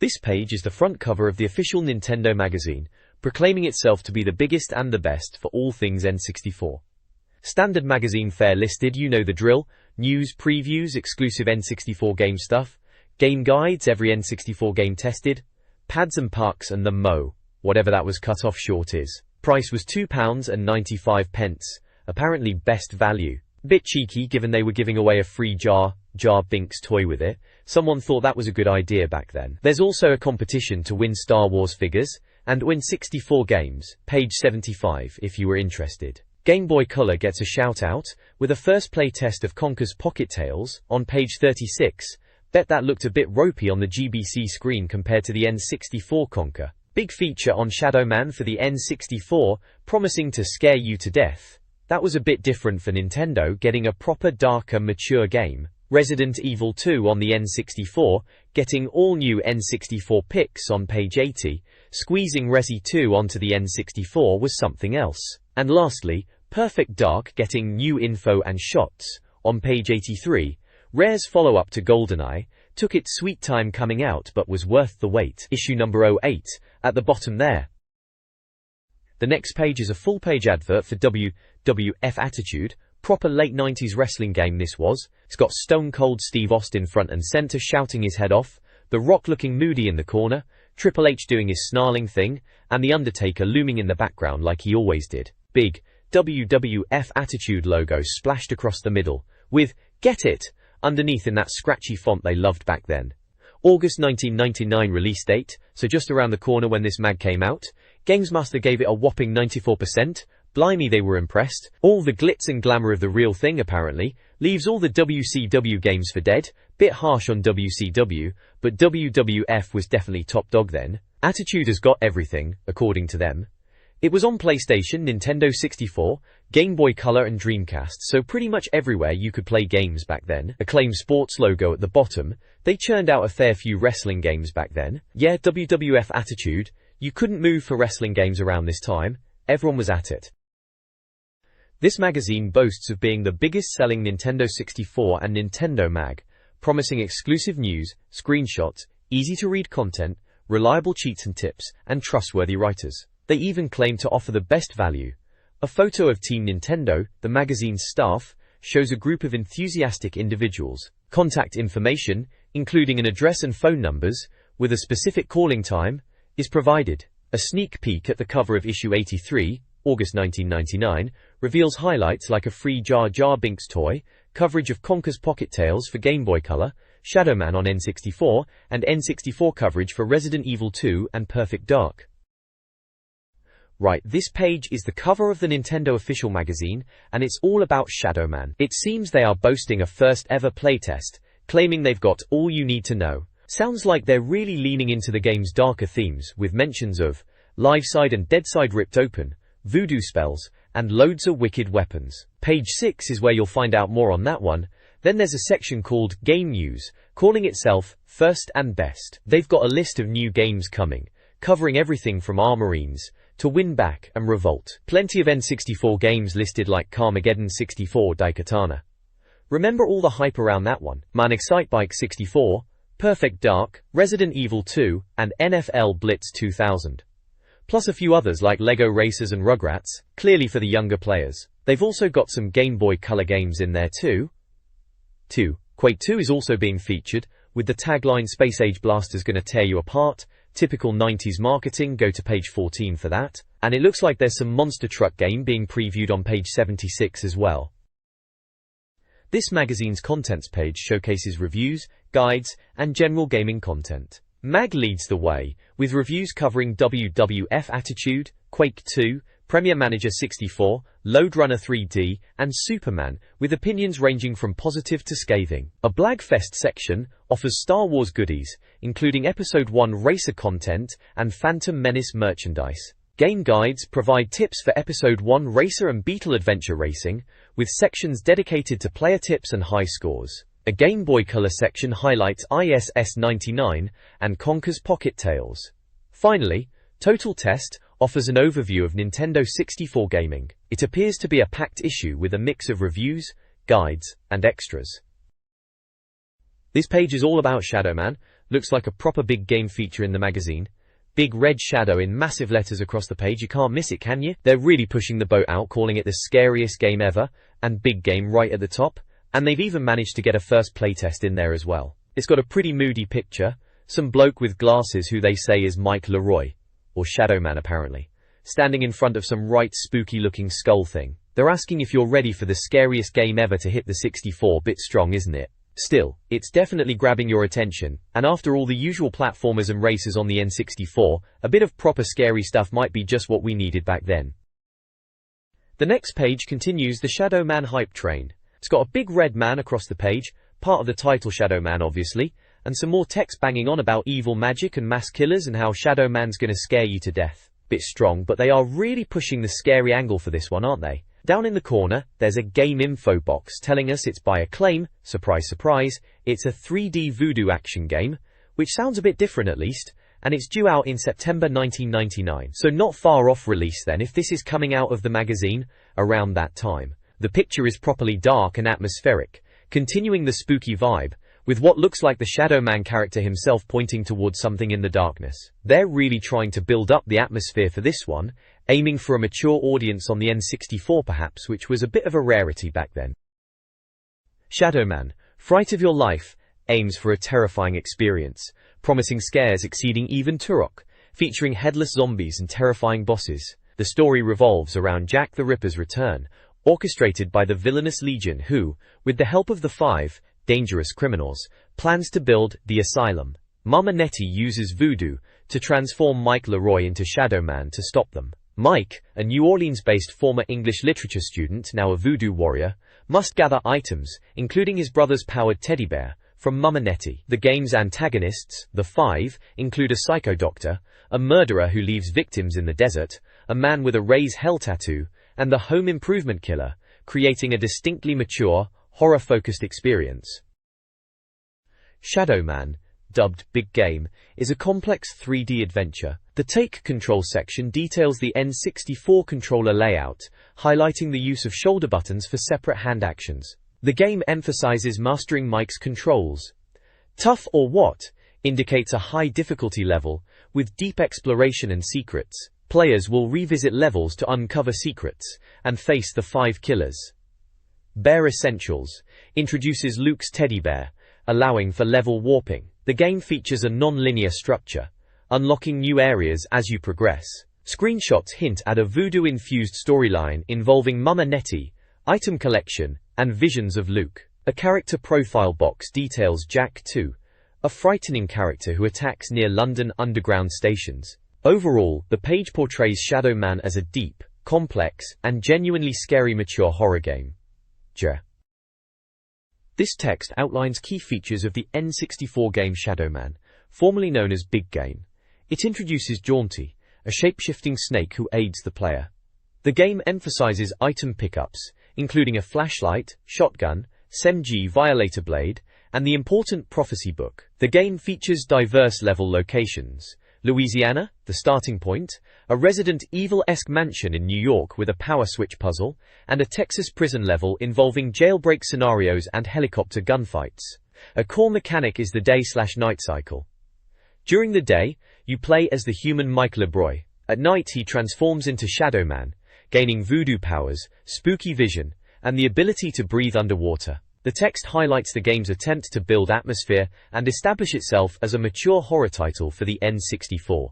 This page is the front cover of the official Nintendo magazine, proclaiming itself to be the biggest and the best for all things N64. Standard magazine fare listed, you know the drill: news, previews, exclusive N64 game stuff, game guides, every N64 game tested, pads and pucks, and the mo, whatever that was cut off short is. Price was £2.95, apparently best value. Bit cheeky given they were giving away a free Jar Binks toy with it. Someone thought that was a good idea back then. There's also a competition to win Star Wars figures and win 64 games, page 75 if you were interested. Game Boy Color gets a shout out with a first play test of Conker's Pocket Tales on page 36. Bet that looked a bit ropey on the GBC screen compared to the N64 Conker. Big feature on Shadow Man for the N64, promising to scare you to death. That was a bit different for Nintendo, getting a proper darker mature game. Resident Evil 2 on the N64, getting all new N64 pics on page 80. Squeezing Resi 2 onto the N64 was something else. And lastly, Perfect Dark getting new info and shots on page 83. Rare's follow-up to GoldenEye took its sweet time coming out but was worth the wait. Issue number 08 at the bottom there. The next page is a full-page advert for WWF Attitude, proper late 90s wrestling game this was. It's got Stone Cold Steve Austin front and center shouting his head off, The Rock looking moody in the corner, Triple H doing his snarling thing, and The Undertaker looming in the background like he always did. Big WWF Attitude logo splashed across the middle, with "Get It" underneath in that scratchy font they loved back then. August 1999 release date, so just around the corner when this mag came out. GamesMaster gave it a whopping 94%. Blimey, they were impressed. All the glitz and glamour of the real thing apparently. Leaves all the WCW games for dead. Bit harsh on WCW, but WWF was definitely top dog then. Attitude has got everything, according to them. It was on PlayStation, Nintendo 64, Game Boy Color and Dreamcast, so pretty much everywhere you could play games back then. Acclaim Sports logo at the bottom. They churned out a fair few wrestling games back then. Yeah, WWF Attitude. You couldn't move for wrestling games around this time. Everyone was at it. This magazine boasts of being the biggest selling Nintendo 64 and Nintendo mag, promising exclusive news, screenshots, easy to read content, reliable cheats and tips, and trustworthy writers. They even claim to offer the best value. A photo of Team Nintendo, the magazine's staff, shows a group of enthusiastic individuals. Contact information, including an address and phone numbers, with a specific calling time, is provided. A sneak peek at the cover of issue 83, August 1999, reveals highlights like a free Jar Binks toy, coverage of Conker's Pocket Tales for Game Boy Color, Shadow Man on N64, and N64 coverage for Resident Evil 2 and Perfect Dark. Right, this page is the cover of the Nintendo official magazine, and it's all about Shadow Man. It seems they are boasting a first ever playtest, claiming they've got all you need to know. Sounds like they're really leaning into the game's darker themes, with mentions of live side and dead side ripped open, voodoo spells, and loads of wicked weapons. Page 6 is where you'll find out more on that one. Then there's a section called Game News, calling itself First and Best. They've got a list of new games coming, covering everything from Armorines to Win Back and Revolt. Plenty of N64 games listed like Carmageddon 64 Daikatana. Remember all the hype around that one? Man, Excitebike 64, Perfect Dark, Resident Evil 2, and NFL Blitz 2000. Plus a few others like Lego Racers and Rugrats, clearly for the younger players. They've also got some Game Boy Color games in there too. Quake 2 is also being featured, with the tagline Space Age Blasters gonna tear you apart. Typical 90s marketing, go to page 14 for that. And it looks like there's some monster truck game being previewed on page 76 as well. This magazine's contents page showcases reviews, guides, and general gaming content. Mag leads the way, with reviews covering WWF Attitude, Quake 2, Premier Manager 64, Lode Runner 3D, and Superman, with opinions ranging from positive to scathing. A Blagfest section offers Star Wars goodies, including Episode 1 racer content and Phantom Menace merchandise. Game guides provide tips for Episode 1 racer and Beetle Adventure racing, with sections dedicated to player tips and high scores. A Game Boy Color section highlights ISS 99 and Conker's Pocket Tales. Finally, Total Test offers an overview of Nintendo 64 gaming. It appears to be a packed issue with a mix of reviews, guides, and extras. This page is all about Shadow Man. Looks like a proper big game feature in the magazine. Big red shadow in massive letters across the page, you can't miss it, can you? They're really pushing the boat out, calling it the scariest game ever, and big game right at the top. And they've even managed to get a first playtest in there as well. It's got a pretty moody picture. Some bloke with glasses who they say is Mike Leroy, or Shadow Man apparently, standing in front of some right spooky looking skull thing. They're asking if you're ready for the scariest game ever to hit the 64. Bit strong, isn't it? Still, it's definitely grabbing your attention, and after all the usual platformers and races on the N64, a bit of proper scary stuff might be just what we needed back then. The next page continues the Shadow Man hype train. It's got a big red man across the page, part of the title Shadow Man obviously, and some more text banging on about evil magic and mass killers and how Shadow Man's gonna scare you to death. Bit strong, but they are really pushing the scary angle for this one, aren't they? Down in the corner, there's a game info box telling us it's by Acclaim. Surprise, surprise, it's a 3D voodoo action game, which sounds a bit different at least, and it's due out in September 1999, so not far off release then if this is coming out of the magazine around that time. The picture is properly dark and atmospheric, continuing the spooky vibe, with what looks like the Shadow Man character himself pointing towards something in the darkness. They're really trying to build up the atmosphere for this one, aiming for a mature audience on the N64 perhaps, which was a bit of a rarity back then. Shadow Man, Fright of Your Life, aims for a terrifying experience, promising scares exceeding even Turok, featuring headless zombies and terrifying bosses. The story revolves around Jack the Ripper's return, orchestrated by the villainous Legion who, with the help of the 5 dangerous criminals, plans to build the Asylum. Mama Nettie uses voodoo to transform Mike Leroy into Shadow Man to stop them. Mike, a New Orleans-based former English literature student, now a voodoo warrior, must gather items, including his brother's powered teddy bear, from Mama Nettie. The game's antagonists, the 5, include a psycho doctor, a murderer who leaves victims in the desert, a man with a raise hell tattoo, and the home improvement killer, creating a distinctly mature, horror-focused experience. Shadow Man, dubbed Big Game, is a complex 3D adventure. The Take Control section details the N64 controller layout, highlighting the use of shoulder buttons for separate hand actions. The game emphasizes mastering Mike's controls. Tough or What indicates a high difficulty level, with deep exploration and secrets. Players will revisit levels to uncover secrets, and face the 5 killers. Bear Essentials introduces Luke's teddy bear, allowing for level warping. The game features a non-linear structure, unlocking new areas as you progress. Screenshots hint at a voodoo-infused storyline involving Mama Nettie, item collection, and visions of Luke. A character profile box details Jack 2, a frightening character who attacks near London Underground stations. Overall, the page portrays Shadow Man as a deep, complex, and genuinely scary mature horror game. This text outlines key features of the N64 game Shadow Man, formerly known as Big Game. It introduces Jaunty, a shape-shifting snake who aids the player. The game emphasizes item pickups, including a flashlight, shotgun, SMG Violator Blade, and the important Prophecy Book. The game features diverse level locations. Louisiana, the starting point, a Resident Evil-esque mansion in New York with a power switch puzzle, and a Texas prison level involving jailbreak scenarios and helicopter gunfights. A core mechanic is the day/night cycle. During the day, you play as the human Mike Leroy. At night he transforms into Shadow Man, gaining voodoo powers, spooky vision, and the ability to breathe underwater. The text highlights the game's attempt to build atmosphere and establish itself as a mature horror title for the N64.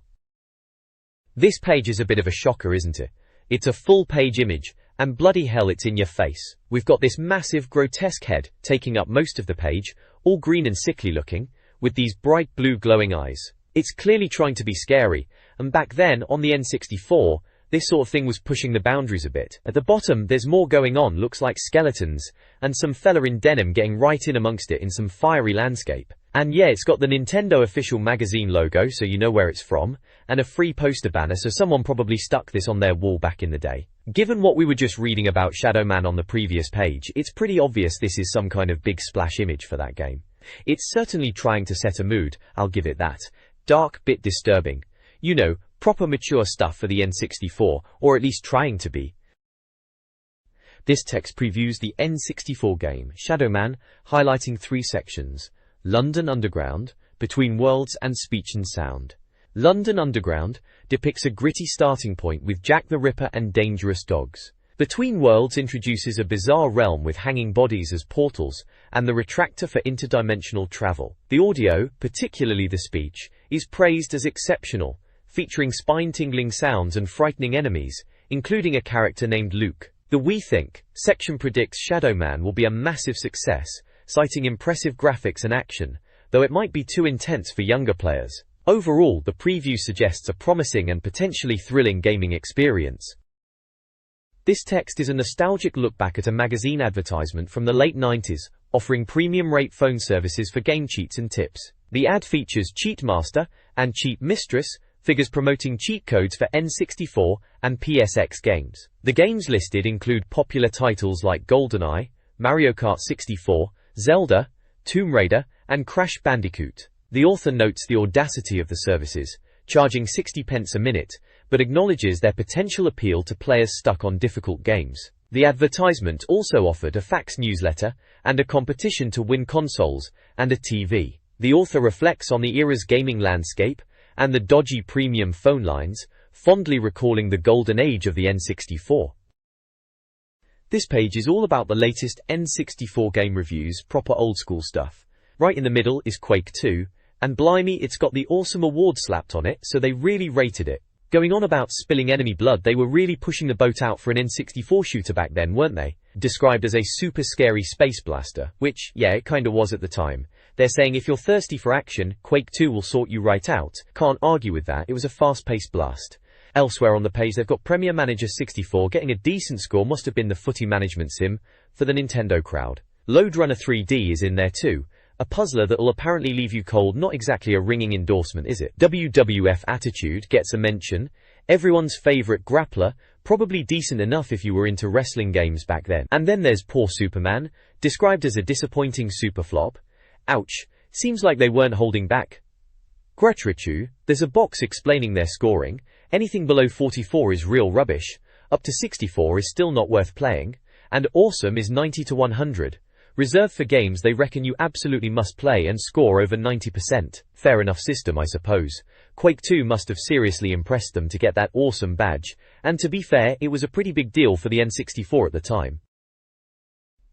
This page is a bit of a shocker, isn't it? It's a full-page image, and bloody hell it's in your face. We've got this massive grotesque head taking up most of the page, all green and sickly looking, with these bright blue glowing eyes. It's clearly trying to be scary, and back then, on the N64, this sort of thing was pushing the boundaries a bit. At the bottom, there's more going on, looks like skeletons, and some fella in denim getting right in amongst it in some fiery landscape. And yeah, it's got the Nintendo official magazine logo, so you know where it's from, and a free poster banner, so someone probably stuck this on their wall back in the day. Given what we were just reading about Shadow Man on the previous page, it's pretty obvious this is some kind of big splash image for that game. It's certainly trying to set a mood, I'll give it that. Dark, bit disturbing. You know, proper mature stuff for the N64, or at least trying to be. This text previews the N64 game, Shadow Man, highlighting 3 sections: London Underground, between worlds and speech and sound. London Underground depicts a gritty starting point with Jack the Ripper and dangerous dogs. Between Worlds introduces a bizarre realm with hanging bodies as portals and the retractor for interdimensional travel. The audio, particularly the speech, is praised as exceptional, featuring spine-tingling sounds and frightening enemies, including a character named Luke. The We Think section predicts Shadow Man will be a massive success, citing impressive graphics and action, though it might be too intense for younger players. Overall, the preview suggests a promising and potentially thrilling gaming experience. This text is a nostalgic look back at a magazine advertisement from the late 90s, offering premium-rate phone services for game cheats and tips. The ad features Cheat Master and Cheat Mistress, figures promoting cheat codes for N64 and PSX games. The games listed include popular titles like GoldenEye, Mario Kart 64, Zelda, Tomb Raider, and Crash Bandicoot. The author notes the audacity of the services, charging 60 pence a minute, but acknowledges their potential appeal to players stuck on difficult games. The advertisement also offered a fax newsletter and a competition to win consoles and a TV. The author reflects on the era's gaming landscape and the dodgy premium phone lines, fondly recalling the golden age of the N64. This page is all about the latest N64 game reviews, proper old school stuff. Right in the middle is Quake 2, and blimey, it's got the awesome award slapped on it, so they really rated it. Going on about spilling enemy blood, they were really pushing the boat out for an N64 shooter back then, weren't they? Described as a super scary space blaster, which, yeah, it kinda was at the time. They're saying if you're thirsty for action, Quake 2 will sort you right out. Can't argue with that, it was a fast-paced blast. Elsewhere on the page they've got Premier Manager 64 getting a decent score, must have been the footy management sim for the Nintendo crowd. Load Runner 3D is in there too. A puzzler that will apparently leave you cold, not exactly a ringing endorsement, is it? WWF Attitude gets a mention. Everyone's favourite grappler, probably decent enough if you were into wrestling games back then. And then there's Poor Superman, described as a disappointing super flop. Ouch, seems like they weren't holding back. Gretrichu, there's a box explaining their scoring. Anything below 44 is real rubbish, up to 64 is still not worth playing, and Awesome is 90 to 100. Reserved for games they reckon you absolutely must play and score over 90%. Fair enough system, I suppose. Quake 2 must have seriously impressed them to get that awesome badge, and to be fair, it was a pretty big deal for the N64 at the time.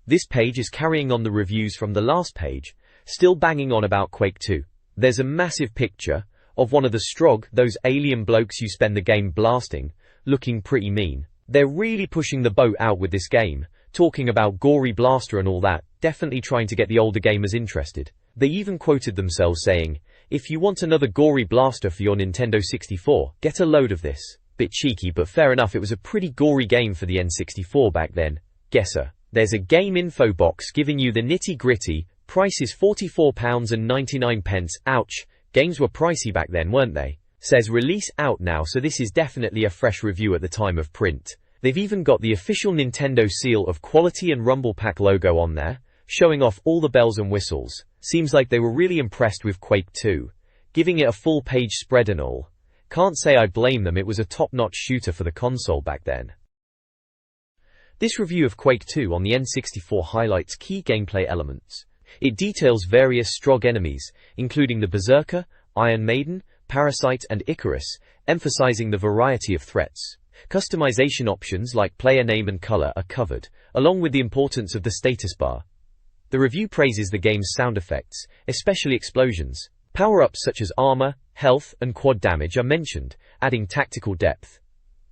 This page is carrying on the reviews from the last page, still banging on about Quake 2. There's a massive picture of one of the Strog, those alien blokes you spend the game blasting, looking pretty mean. They're really pushing the boat out with this game, talking about gory blaster and all that, definitely trying to get the older gamers interested. They even quoted themselves saying, "If you want another gory blaster for your Nintendo 64, get a load of this." Bit cheeky, but fair enough, it was a pretty gory game for the N64 back then. Guesser. There's a game info box giving you the nitty gritty. Price is £44.99. Ouch, games were pricey back then, weren't they? Says release out now, so this is definitely a fresh review at the time of print. They've even got the official Nintendo seal of quality and Rumble Pack logo on there, showing off all the bells and whistles. Seems like they were really impressed with Quake 2, giving it a full page spread and all. Can't say I blame them, it was a top-notch shooter for the console back then. This review of Quake 2 on the N64 highlights key gameplay elements. It details various Strog enemies, including the Berserker, Iron Maiden, Parasite and Icarus, emphasizing the variety of threats. Customization options like player name and color are covered, along with the importance of the status bar. The review praises the game's sound effects, especially explosions. Power-ups such as armor, health, and quad damage are mentioned, adding tactical depth.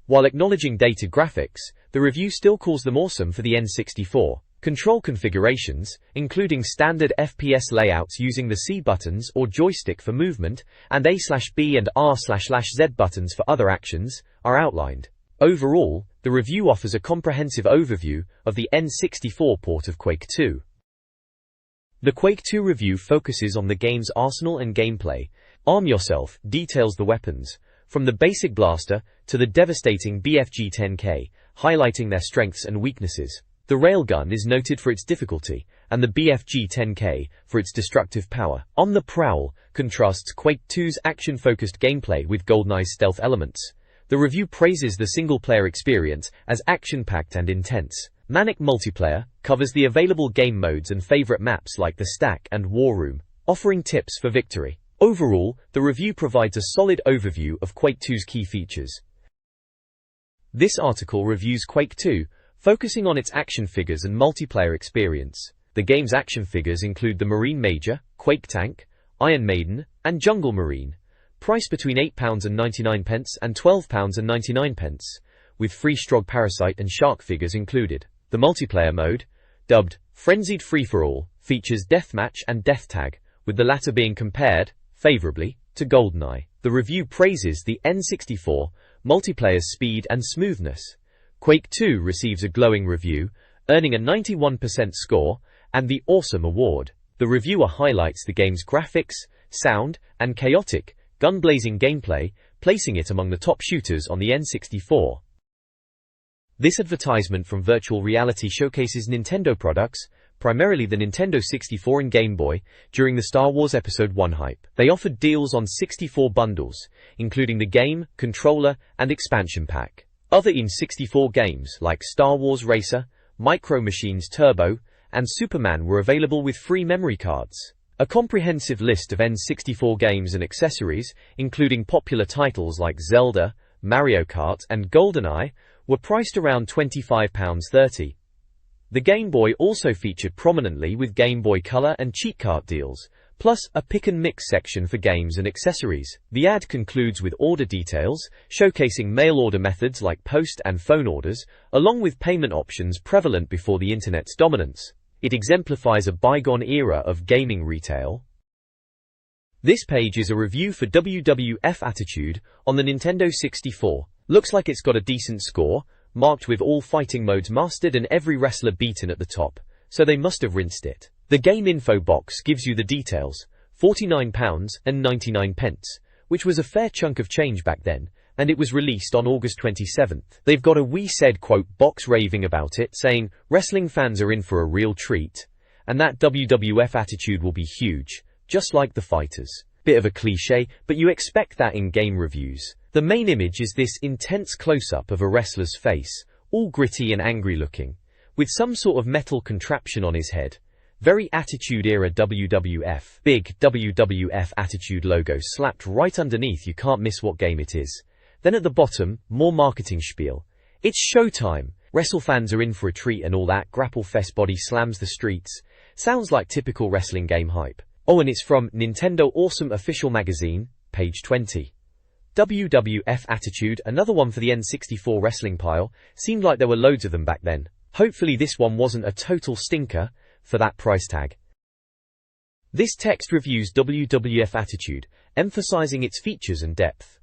While acknowledging dated graphics, the review still calls them awesome for the N64. Control configurations, including standard FPS layouts using the C buttons or joystick for movement, and A/B and R/Z buttons for other actions, are outlined. Overall, the review offers a comprehensive overview of the N64 port of Quake 2. The Quake 2 review focuses on the game's arsenal and gameplay. Arm Yourself details the weapons, from the basic blaster to the devastating BFG-10K, highlighting their strengths and weaknesses. The railgun is noted for its difficulty, and the BFG-10K for its destructive power. On the Prowl contrasts Quake 2's action-focused gameplay with GoldenEye's stealth elements. The review praises the single-player experience as action-packed and intense. Manic Multiplayer covers the available game modes and favorite maps like the Stack and War Room, offering tips for victory. Overall, the review provides a solid overview of Quake 2's key features. This article reviews Quake 2, focusing on its action figures and multiplayer experience. The game's action figures include the Marine Major, Quake Tank, Iron Maiden, and Jungle Marine. Price between £8.99 and £12.99, with free Strog Parasite and Shark figures included. The multiplayer mode, dubbed Frenzied Free-for-All, features Deathmatch and Death Tag, with the latter being compared, favorably, to GoldenEye. The review praises the N64 multiplayer's speed and smoothness. Quake 2 receives a glowing review, earning a 91% score, and the Awesome Award. The reviewer highlights the game's graphics, sound, and chaotic, gun-blazing gameplay, placing it among the top shooters on the N64. This advertisement from Virtual Reality showcases Nintendo products, primarily the Nintendo 64 and Game Boy, during the Star Wars Episode 1 hype. They offered deals on 64 bundles, including the game, controller, and expansion pack. Other N64 games like Star Wars Racer, Micro Machines Turbo, and Superman were available with free memory cards. A comprehensive list of N64 games and accessories, including popular titles like Zelda, Mario Kart, and GoldenEye, were priced around £25.30. The Game Boy also featured prominently with Game Boy Color and cheat cart deals, plus a pick and mix section for games and accessories. The ad concludes with order details, showcasing mail order methods like post and phone orders, along with payment options prevalent before the internet's dominance. It exemplifies a bygone era of gaming retail. This page is a review for WWF Attitude on the Nintendo 64. Looks like it's got a decent score, marked with all fighting modes mastered and every wrestler beaten at the top, so they must have rinsed it. The game info box gives you the details, £49.99, which was a fair chunk of change back then, and it was released on August 27th. They've got a "We Said" quote box raving about it, saying, "Wrestling fans are in for a real treat, and that WWF Attitude will be huge, just like the fighters." Bit of a cliche, but you expect that in game reviews. The main image is this intense close-up of a wrestler's face, all gritty and angry looking, with some sort of metal contraption on his head. Very Attitude-era WWF. Big WWF Attitude logo slapped right underneath. You can't miss what game it is. Then at the bottom, more marketing spiel. It's showtime. Wrestle fans are in for a treat and all that. Grapple Fest body slams the streets. Sounds like typical wrestling game hype. Oh, and it's from Nintendo Awesome Official Magazine, page 20. WWF Attitude, another one for the N64 wrestling pile. Seemed like there were loads of them back then. Hopefully this one wasn't a total stinker for that price tag. This text reviews WWF Attitude, emphasizing its features and depth.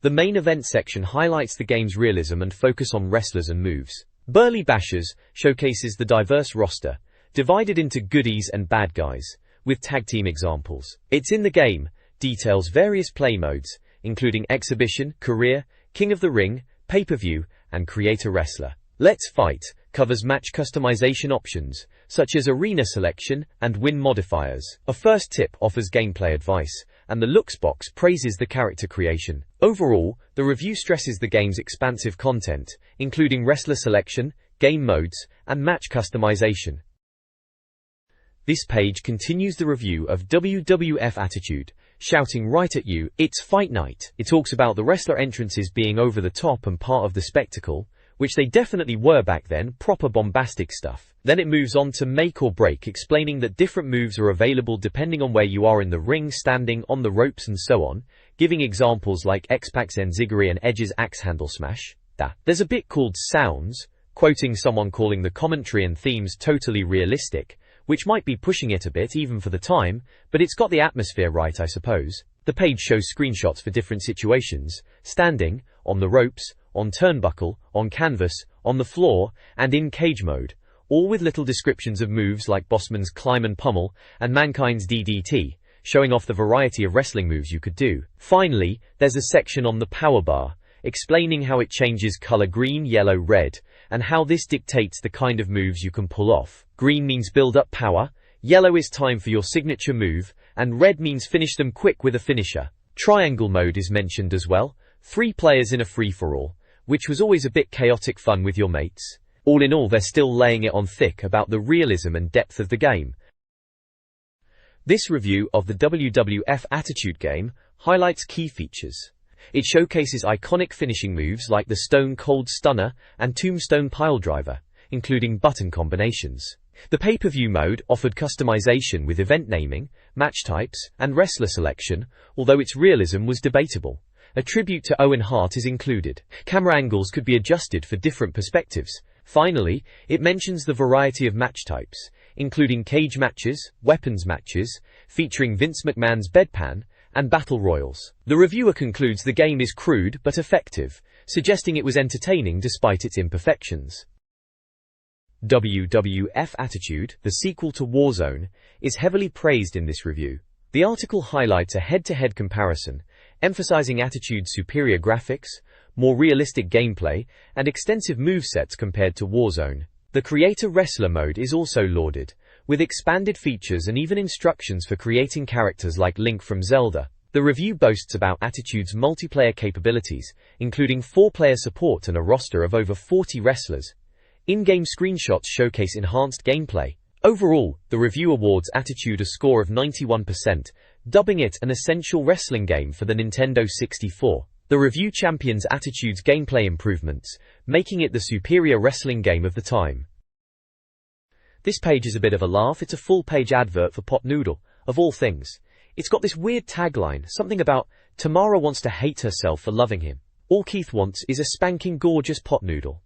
The main event section highlights the game's realism and focus on wrestlers and moves. Burly Bashers showcases the diverse roster, divided into goodies and bad guys, with tag team examples. It's in the game, details various play modes, including Exhibition, Career, King of the Ring, Pay-Per-View, and Creator Wrestler. Let's Fight covers match customization options, such as arena selection and win modifiers. A First Tip offers gameplay advice, and the Looks box praises the character creation. Overall, the review stresses the game's expansive content, including wrestler selection, game modes, and match customization. This page continues the review of WWF Attitude, shouting right at you, "It's fight night." It talks about the wrestler entrances being over the top and part of the spectacle, which they definitely were back then, proper bombastic stuff. Then it moves on to Make or Break, explaining that different moves are available depending on where you are in the ring, standing, on the ropes and so on, giving examples like X-Pac's Enziguri and Edge's Axe Handle Smash. There's a bit called Sounds, quoting someone calling the commentary and themes totally realistic, which might be pushing it a bit even for the time, but it's got the atmosphere right, I suppose. The page shows screenshots for different situations: standing, on the ropes, on turnbuckle, on canvas, on the floor, and in cage mode, all with little descriptions of moves like Bossman's Climb and Pummel, and Mankind's DDT, showing off the variety of wrestling moves you could do. Finally, there's a section on the power bar, explaining how it changes color green, yellow, red, and how this dictates the kind of moves you can pull off. Green means build up power, yellow is time for your signature move, and red means finish them quick with a finisher. Triangle mode is mentioned as well, 3 players in a free-for-all, which was always a bit chaotic fun with your mates. All in all, they're still laying it on thick about the realism and depth of the game. This review of the WWF Attitude game highlights key features. It showcases iconic finishing moves like the Stone Cold Stunner and Tombstone Piledriver, including button combinations. The pay-per-view mode offered customization with event naming, match types, and wrestler selection, although its realism was debatable. A tribute to Owen Hart is included. Camera angles could be adjusted for different perspectives. Finally, it mentions the variety of match types, including cage matches, weapons matches, featuring Vince McMahon's bedpan, and battle royals. The reviewer concludes the game is crude but effective, suggesting it was entertaining despite its imperfections. WWF Attitude, the sequel to Warzone, is heavily praised in this review. The article highlights a head-to-head comparison, emphasizing Attitude's superior graphics, more realistic gameplay, and extensive movesets compared to Warzone. The Creator Wrestler mode is also lauded, with expanded features and even instructions for creating characters like Link from Zelda. The review boasts about Attitude's multiplayer capabilities, including 4-player support and a roster of over 40 wrestlers. In-game screenshots showcase enhanced gameplay. Overall, the review awards Attitude a score of 91%, dubbing it an essential wrestling game for the Nintendo 64. The review champions Attitude's gameplay improvements, making it the superior wrestling game of the time. This page is a bit of a laugh. It's a full-page advert for Pot Noodle, of all things. It's got this weird tagline, something about, Tamara wants to hate herself for loving him. All Keith wants is a spanking gorgeous pot noodle.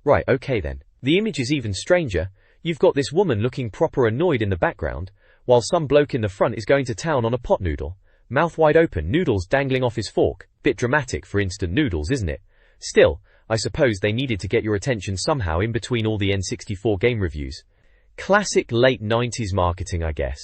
Right, okay then. The image is even stranger. You've got this woman looking proper annoyed in the background, while some bloke in the front is going to town on a pot noodle. Mouth wide open, noodles dangling off his fork. Bit dramatic for instant noodles, isn't it? Still, I suppose they needed to get your attention somehow in between all the N64 game reviews. Classic late 90s marketing, I guess.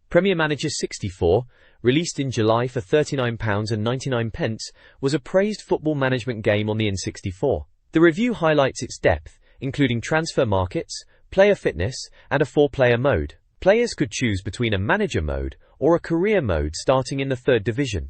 Premier Manager 64, released in July for £39.99, was a praised football management game on the N64. The review highlights its depth, including transfer markets, player fitness, and a 4-player mode. Players could choose between a manager mode or a career mode starting in the 3rd division.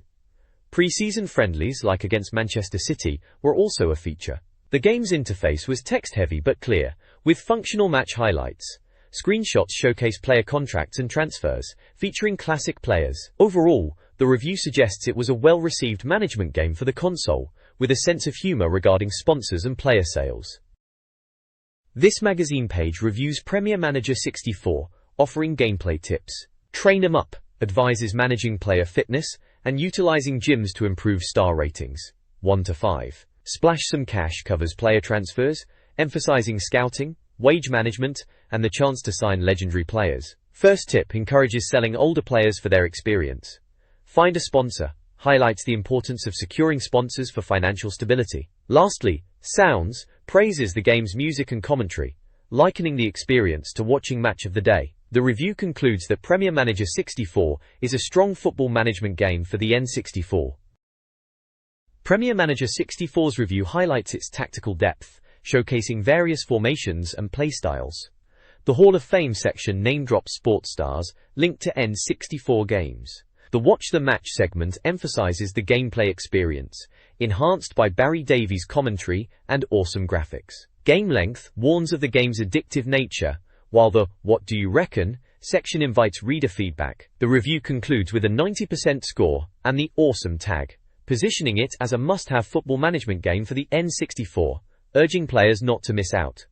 Pre-season friendlies, like against Manchester City, were also a feature. The game's interface was text-heavy but clear, with functional match highlights. Screenshots showcase player contracts and transfers, featuring classic players. Overall, the review suggests it was a well-received management game for the console, with a sense of humor regarding sponsors and player sales. This magazine page reviews Premier Manager 64, offering gameplay tips. Train 'em up, advises managing player fitness, and utilizing gyms to improve star ratings. 1 to 5. Splash Some Cash covers player transfers, emphasizing scouting, wage management, and the chance to sign legendary players. First Tip encourages selling older players for their experience. Find a Sponsor highlights the importance of securing sponsors for financial stability. Lastly, Sounds praises the game's music and commentary, likening the experience to watching Match of the Day. The review concludes that Premier Manager 64 is a strong football management game for the N64. Premier Manager 64's review highlights its tactical depth, showcasing various formations and playstyles. The Hall of Fame section name-drops sports stars linked to N64 games. The Watch the Match segment emphasizes the gameplay experience, enhanced by Barry Davies' commentary and awesome graphics. Game Length warns of the game's addictive nature, while the What Do You Reckon section invites reader feedback. The review concludes with a 90% score and the Awesome tag, positioning it as a must-have football management game for the N64, urging players not to miss out.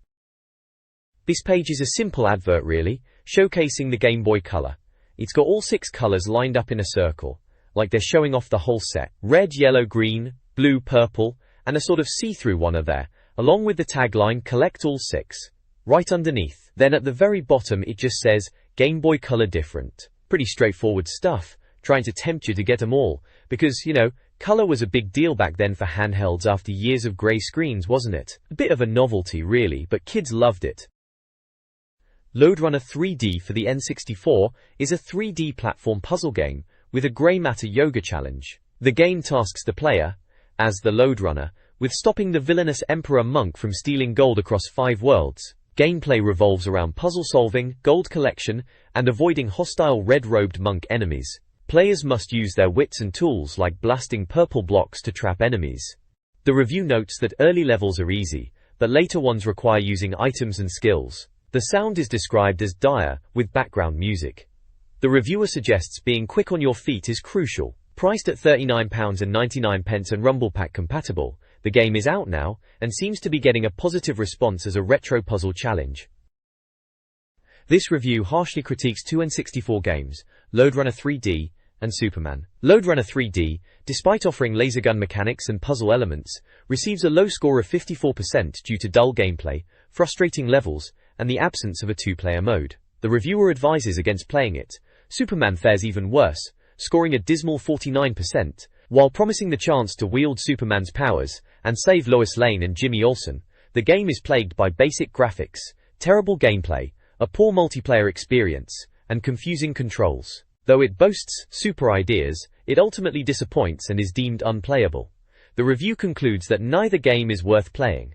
This page is a simple advert really, showcasing the Game Boy Color. It's got all 6 colors lined up in a circle, like they're showing off the whole set. Red, yellow, green, blue, purple, and a sort of see-through one are there, along with the tagline, Collect All 6, right underneath. Then at the very bottom it just says, Game Boy Color Different. Pretty straightforward stuff, trying to tempt you to get them all, because, you know, color was a big deal back then for handhelds after years of grey screens, wasn't it? A bit of a novelty really, but kids loved it. Lode Runner 3D for the N64 is a 3D platform puzzle game with a grey matter yoga challenge. The game tasks the player, as the Lode Runner, with stopping the villainous Emperor Monk from stealing gold across 5 worlds. Gameplay revolves around puzzle solving, gold collection, and avoiding hostile red-robed monk enemies. Players must use their wits and tools like blasting purple blocks to trap enemies. The review notes that early levels are easy, but later ones require using items and skills. The sound is described as dire, with background music. The reviewer suggests being quick on your feet is crucial. Priced at £39.99 and Rumble Pack compatible, the game is out now, and seems to be getting a positive response as a retro puzzle challenge. This review harshly critiques two N64 games, Lode Runner 3D and Superman. Lode Runner 3D, despite offering laser gun mechanics and puzzle elements, receives a low score of 54% due to dull gameplay, frustrating levels, and the absence of a two-player mode. The reviewer advises against playing it. Superman fares even worse, scoring a dismal 49%. While promising the chance to wield Superman's powers and save Lois Lane and Jimmy Olsen, the game is plagued by basic graphics, terrible gameplay, a poor multiplayer experience, and confusing controls. Though it boasts super ideas, it ultimately disappoints and is deemed unplayable. The review concludes that neither game is worth playing.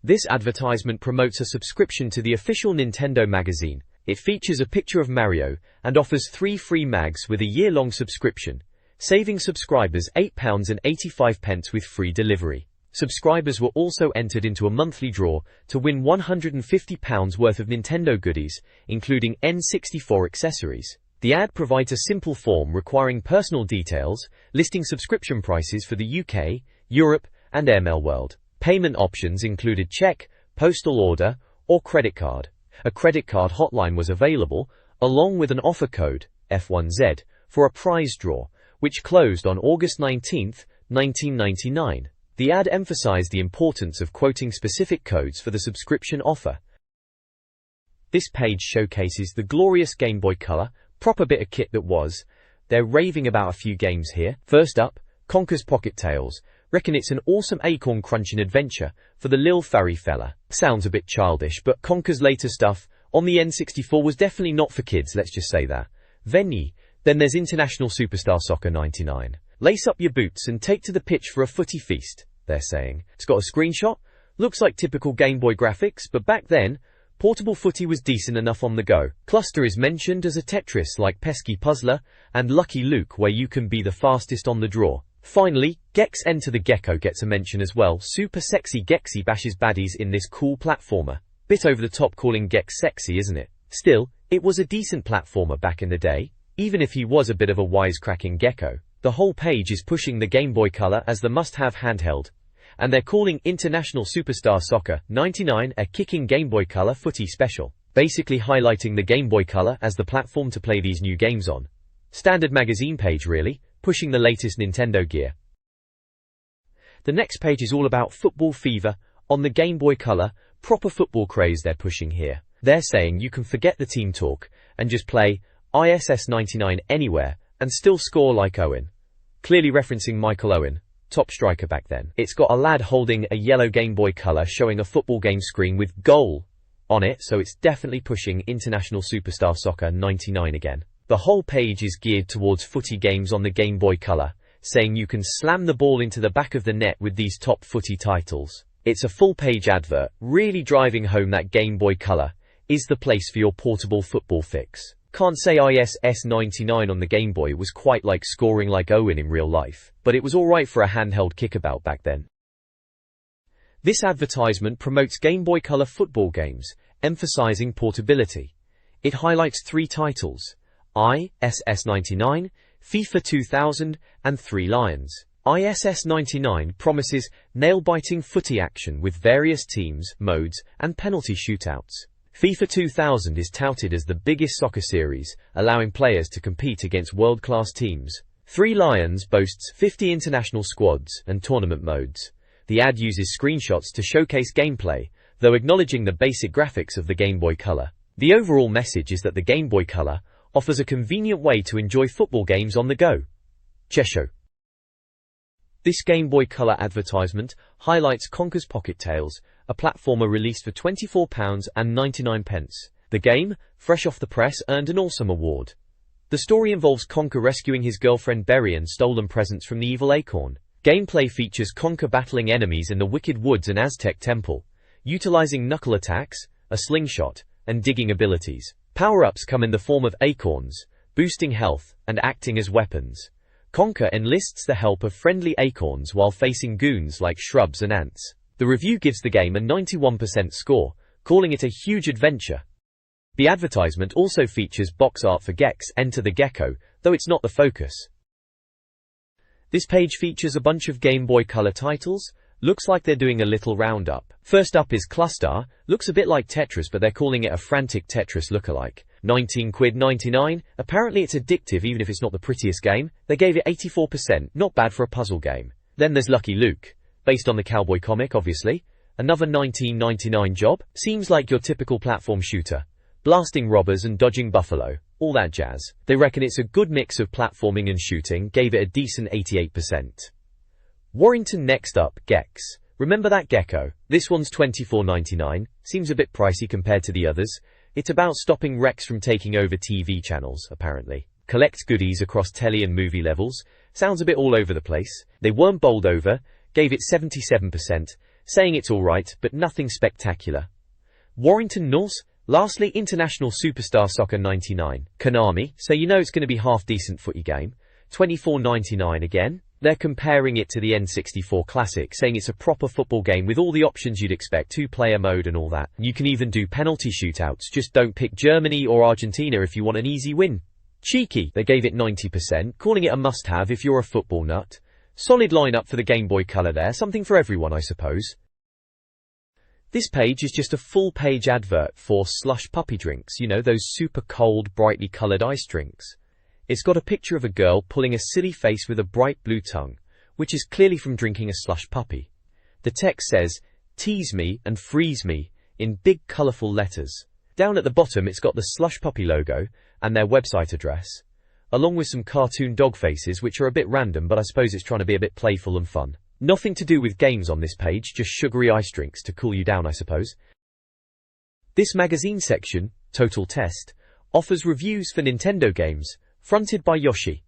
This advertisement promotes a subscription to the official Nintendo magazine. It features a picture of Mario and offers 3 free mags with a year-long subscription, saving subscribers £8.85 with free delivery. Subscribers were also entered into a monthly draw to win £150 worth of Nintendo goodies, including N64 accessories. The ad provides a simple form requiring personal details, listing subscription prices for the UK, Europe, and ML World. Payment options included check, postal order, or credit card. A credit card hotline was available, along with an offer code, F1Z, for a prize draw, which closed on August 19, 1999. The ad emphasized the importance of quoting specific codes for the subscription offer. This page showcases the glorious Game Boy Color, proper bit of kit that was. They're raving about a few games here. First up, Conker's Pocket Tales. Reckon it's an awesome acorn crunching adventure for the lil furry fella. Sounds a bit childish, but Conker's later stuff on the N64 was definitely not for kids, let's just say that. Then there's International Superstar Soccer 99. Lace up your boots and take to the pitch for a footy feast, they're saying. It's got a screenshot. Looks like typical Game Boy graphics, but back then, portable footy was decent enough on the go. Cluster is mentioned as a Tetris-like pesky puzzler, and Lucky Luke where you can be the fastest on the draw. Finally, Gex Enter the Gecko gets a mention as well. Super sexy Gexy bashes baddies in this cool platformer. Bit over the top calling Gex sexy, isn't it? Still, it was a decent platformer back in the day, even if he was a bit of a wisecracking gecko. The whole page is pushing the Game Boy Color as the must-have handheld, and they're calling International Superstar Soccer 99 a kicking Game Boy Color footy special, basically highlighting the Game Boy Color as the platform to play these new games on. Standard magazine page really, pushing the latest Nintendo gear. The next page is all about football fever on the Game Boy Color, proper football craze they're pushing here. They're saying you can forget the team talk and just play ISS 99 anywhere and still score like Owen. Clearly referencing Michael Owen, top striker back then. It's got a lad holding a yellow Game Boy Color showing a football game screen with goal on it, so it's definitely pushing International Superstar Soccer 99 again. The whole page is geared towards footy games on the Game Boy Color, saying you can slam the ball into the back of the net with these top footy titles. It's a full-page advert, really driving home that Game Boy Color is the place for your portable football fix. Can't say ISS 99 on the Game Boy was quite like scoring like Owen in real life, but it was alright for a handheld kickabout back then. This advertisement promotes Game Boy Color football games, emphasizing portability. It highlights 3 titles: ISS 99, FIFA 2000, and 3 Lions. ISS 99 promises nail-biting footy action with various teams, modes, and penalty shootouts. FIFA 2000 is touted as the biggest soccer series, allowing players to compete against world-class teams. 3 Lions boasts 50 international squads and tournament modes. The ad uses screenshots to showcase gameplay, though acknowledging the basic graphics of the Game Boy Color. The overall message is that the Game Boy Color offers a convenient way to enjoy football games on the go. Chesho. This Game Boy Color advertisement highlights Conker's Pocket Tales, a platformer released for £24.99. The game, fresh off the press, earned an Awesome Award. The story involves Conker rescuing his girlfriend Berry and stolen presents from the evil acorn. Gameplay features Conker battling enemies in the Wicked Woods and Aztec Temple, utilizing knuckle attacks, a slingshot, and digging abilities. Power-ups come in the form of acorns, boosting health, and acting as weapons. Conker enlists the help of friendly acorns while facing goons like shrubs and ants. The review gives the game a 91% score, calling it a huge adventure. The advertisement also features box art for Gex Enter the Gecko, though it's not the focus. This page features a bunch of Game Boy Color titles. Looks like they're doing a little roundup. First up is Cluster. Looks a bit like Tetris, but they're calling it a frantic Tetris lookalike. 19.99. Apparently it's addictive even if it's not the prettiest game. They gave it 84%, not bad for a puzzle game. Then there's Lucky Luke. Based on the cowboy comic, obviously. Another 19.99 job. Seems like your typical platform shooter. Blasting robbers and dodging buffalo. All that jazz. They reckon it's a good mix of platforming and shooting. Gave it a decent 88%. Warrington next up, Gex. Remember that gecko? This one's $24.99. Seems a bit pricey compared to the others. It's about stopping Rex from taking over TV channels, apparently. Collect goodies across telly and movie levels. Sounds a bit all over the place. They weren't bowled over. Gave it 77%. Saying it's alright, but nothing spectacular. Warrington Norse. Lastly, International Superstar Soccer 99. Konami, so you know it's going to be half-decent footy game. $24.99 again. They're comparing it to the N64 Classic, saying it's a proper football game with all the options you'd expect, two-player mode and all that. You can even do penalty shootouts, just don't pick Germany or Argentina if you want an easy win. Cheeky, they gave it 90%, calling it a must-have if you're a football nut. Solid lineup for the Game Boy Color there, something for everyone I suppose. This page is just a full-page advert for Slush Puppy Drinks, you know, those super cold, brightly colored ice drinks. It's got a picture of a girl pulling a silly face with a bright blue tongue, which is clearly from drinking a slush puppy. The text says, "Tease me and freeze me," in big colourful letters. Down at the bottom it's got the Slush Puppy logo and their website address, along with some cartoon dog faces which are a bit random, but I suppose it's trying to be a bit playful and fun. Nothing to do with games on this page, just sugary ice drinks to cool you down I suppose. This magazine section, Total Test, offers reviews for Nintendo games, fronted by Yoshi.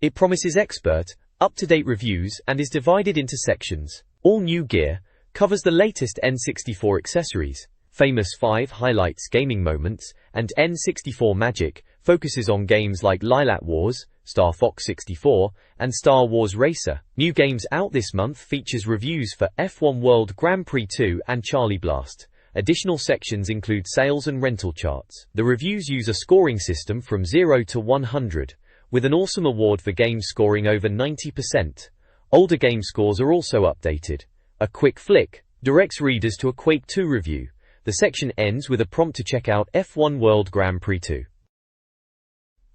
It promises expert, up-to-date reviews and is divided into sections. All New Gear covers the latest N64 accessories. Famous 5 highlights gaming moments, and N64 Magic focuses on games like Lilac Wars, Star Fox 64, and Star Wars Racer. New games out this month features reviews for F1 World Grand Prix 2 and Charlie Blast. Additional sections include sales and rental charts. The reviews use a scoring system from 0 to 100, with an awesome award for games scoring over 90%. Older game scores are also updated. A quick flick directs readers to a Quake 2 review. The section ends with a prompt to check out F1 World Grand Prix 2.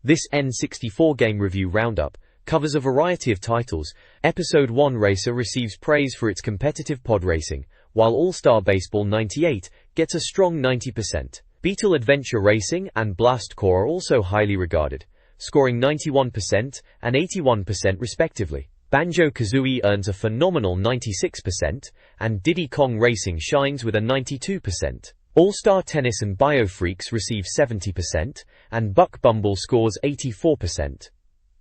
This N64 game review roundup covers a variety of titles. Episode 1 Racer receives praise for its competitive pod racing, while All-Star Baseball 98 gets a strong 90%. Beetle Adventure Racing and Blast Corps are also highly regarded, scoring 91% and 81% respectively. Banjo-Kazooie earns a phenomenal 96%, and Diddy Kong Racing shines with a 92%. All-Star Tennis and BioFreaks receive 70%, and Buck Bumble scores 84%.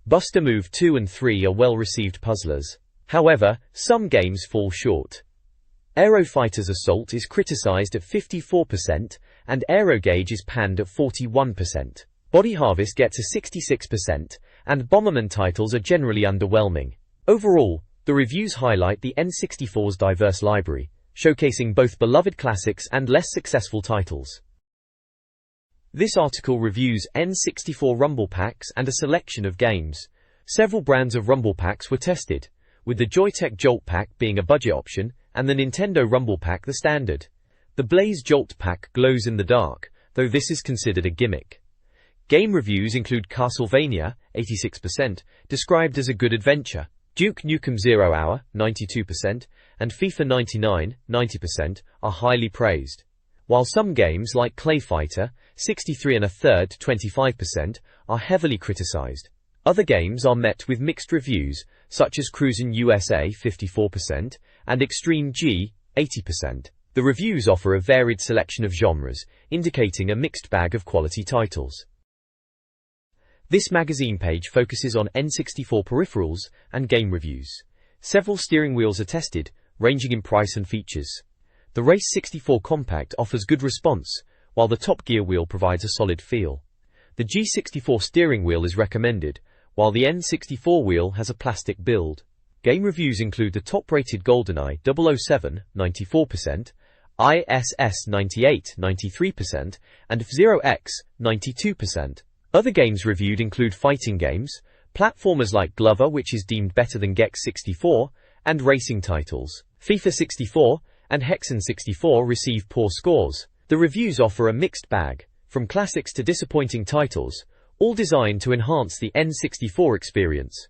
Buster Move 2 and 3 are well-received puzzlers. However, some games fall short. Aero Fighters Assault is criticized at 54%, and Aero Gauge is panned at 41%. Body Harvest gets a 66%, and Bomberman titles are generally underwhelming. Overall, the reviews highlight the N64's diverse library, showcasing both beloved classics and less successful titles. This article reviews N64 Rumble Packs and a selection of games. Several brands of Rumble Packs were tested, with the Joytech Jolt Pack being a budget option, and the Nintendo Rumble Pack the standard. The Blaze Jolt Pack glows in the dark, though this is considered a gimmick. Game reviews include Castlevania, 86%, described as a good adventure. Duke Nukem 0 Hour, 92%, and FIFA 99, 90%, are highly praised. While some games like Clay Fighter, 63 1/3, 25%, are heavily criticized. Other games are met with mixed reviews, such as Cruisin' USA, 54%, and Extreme G, 80%. The reviews offer a varied selection of genres, indicating a mixed bag of quality titles. This magazine page focuses on N64 peripherals and game reviews. Several steering wheels are tested, ranging in price and features. The Race 64 Compact offers good response, while the Top Gear wheel provides a solid feel. The G64 steering wheel is recommended, while the N64 wheel has a plastic build. Game reviews include the top-rated GoldenEye 007, 94%, ISS 98, 93%, and F-Zero X 92%. Other games reviewed include fighting games, platformers like Glover, which is deemed better than Gex 64, and racing titles. FIFA 64 and Hexen 64 receive poor scores. The reviews offer a mixed bag, from classics to disappointing titles, all designed to enhance the N64 experience.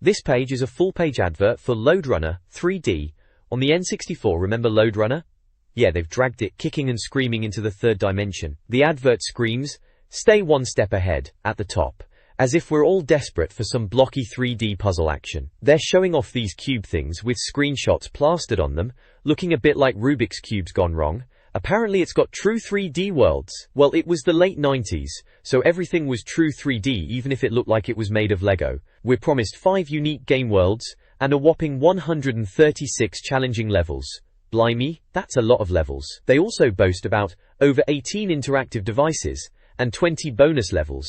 This page is a full-page advert for Lode Runner 3D on the N64. Remember Lode Runner? Yeah, they've dragged it kicking and screaming into the third dimension. The advert screams, "Stay one step ahead," at the top, as if we're all desperate for some blocky 3D puzzle action. They're showing off these cube things with screenshots plastered on them, looking a bit like Rubik's Cubes gone wrong. Apparently it's got true 3D worlds. Well, it was the late 90s, so everything was true 3D even if it looked like it was made of Lego. We're promised 5 unique game worlds, and a whopping 136 challenging levels. Blimey, that's a lot of levels. They also boast about over 18 interactive devices, and 20 bonus levels.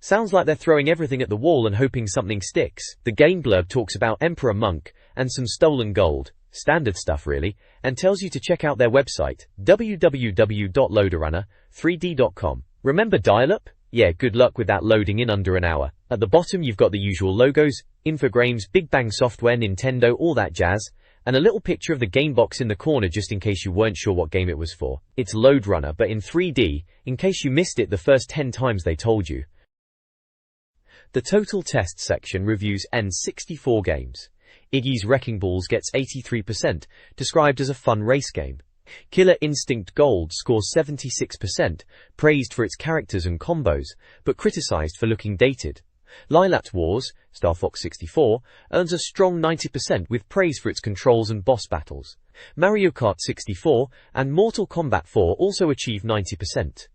Sounds like they're throwing everything at the wall and hoping something sticks. The game blurb talks about Emperor Monk, and some stolen gold. Standard stuff really, and tells you to check out their website, www.loaderunner3d.com. Remember dial-up? Yeah, good luck with that loading in under an hour. At the bottom you've got the usual logos, Infogrames, Big Bang Software, Nintendo, all that jazz, and a little picture of the game box in the corner just in case you weren't sure what game it was for. It's Lode Runner, but in 3D, in case you missed it the first 10 times they told you. The Total Test section reviews N64 games. Iggy's Wrecking Balls gets 83%, described as a fun race game. Killer Instinct Gold scores 76%, praised for its characters and combos, but criticized for looking dated. Lilat Wars, Star Fox 64, earns a strong 90% with praise for its controls and boss battles. Mario Kart 64 and Mortal Kombat 4 also achieve 90%.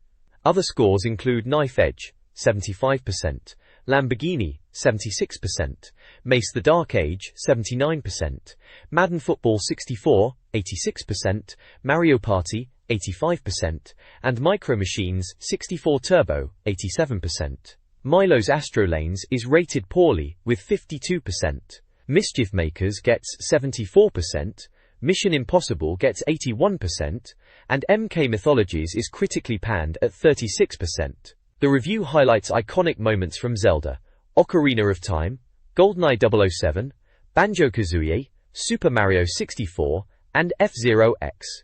Other scores include Knife Edge, 75%, Lamborghini, 76%, Mace the Dark Age, 79%, Madden Football 64, 86%, Mario Party, 85%, and Micro Machines 64 Turbo, 87%. Milo's Astro Lanes is rated poorly, with 52%. Mischief Makers gets 74%, Mission Impossible gets 81%, and MK Mythologies is critically panned at 36%. The review highlights iconic moments from Zelda, Ocarina of Time, GoldenEye 007, Banjo-Kazooie, Super Mario 64, and F-Zero X.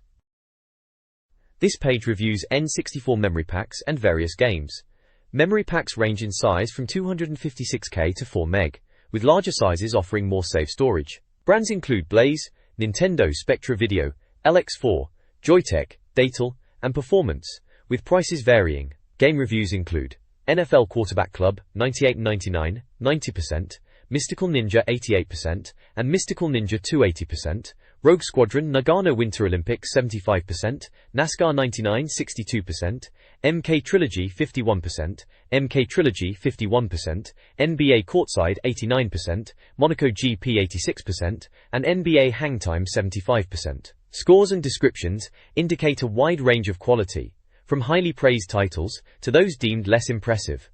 This page reviews N64 memory packs and various games. Memory packs range in size from 256K to 4 meg, with larger sizes offering more safe storage. Brands include Blaze, Nintendo Spectra Video, LX4, Joytech, Datal, and Performance, with prices varying. Game reviews include NFL Quarterback Club, 98.99, 90%, Mystical Ninja 88%, and Mystical Ninja 2 80%, Rogue Squadron Nagano Winter Olympics 75%, NASCAR 99 62%, MK Trilogy 51%, MK Trilogy 51%, NBA Courtside 89%, Monaco GP 86%, and NBA Hangtime 75%. Scores and descriptions indicate a wide range of quality, from highly praised titles to those deemed less impressive.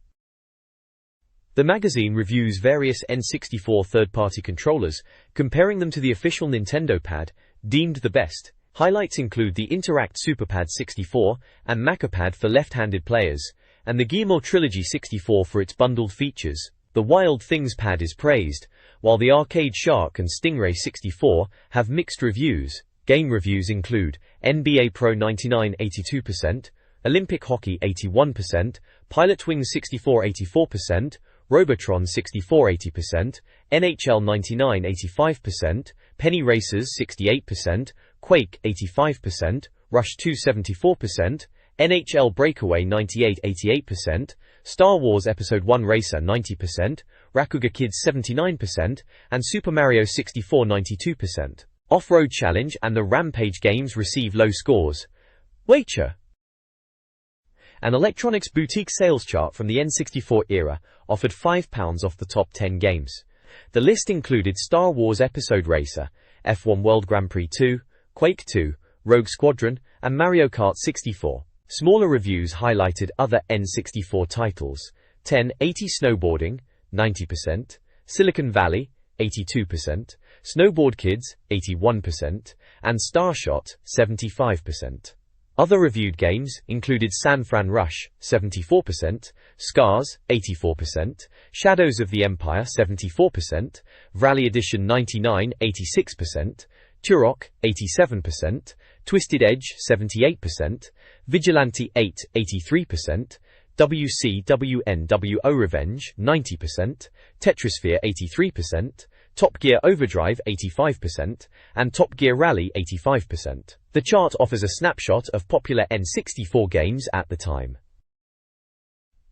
The magazine reviews various N64 third-party controllers, comparing them to the official Nintendo pad, deemed the best. Highlights include the Interact SuperPad 64 and MacroPad for left-handed players, and the Guillemot Trilogy 64 for its bundled features. The Wild Things pad is praised, while the Arcade Shark and Stingray 64 have mixed reviews. Game reviews include NBA Pro 99 82%, Olympic Hockey 81%, Pilotwings 64 84%, Robotron 64 80%, NHL 99 85%, Penny Racers 68%, Quake 85%, Rush 2 74%, NHL Breakaway 98 88%, Star Wars Episode 1 Racer 90%, Rakuga Kids 79%, and Super Mario 64 92%. Off-Road Challenge and the Rampage games receive low scores. Wager. An electronics boutique sales chart from the N64 era offered £5 off the top 10 games. The list included Star Wars Episode Racer, F1 World Grand Prix 2, Quake 2, Rogue Squadron, and Mario Kart 64. Smaller reviews highlighted other N64 titles: 1080 Snowboarding, 90%, Silicon Valley, 82%, Snowboard Kids, 81%, and Starshot, 75%. Other reviewed games included San Fran Rush, 74%, Scars, 84%, Shadows of the Empire, 74%, Rally Edition 99, 86%, Turok, 87%, Twisted Edge, 78%, Vigilante 8, 83%, WCWNWO Revenge, 90%, Tetrisphere, 83%, Top Gear Overdrive, 85%, and Top Gear Rally, 85%. The chart offers a snapshot of popular N64 games at the time.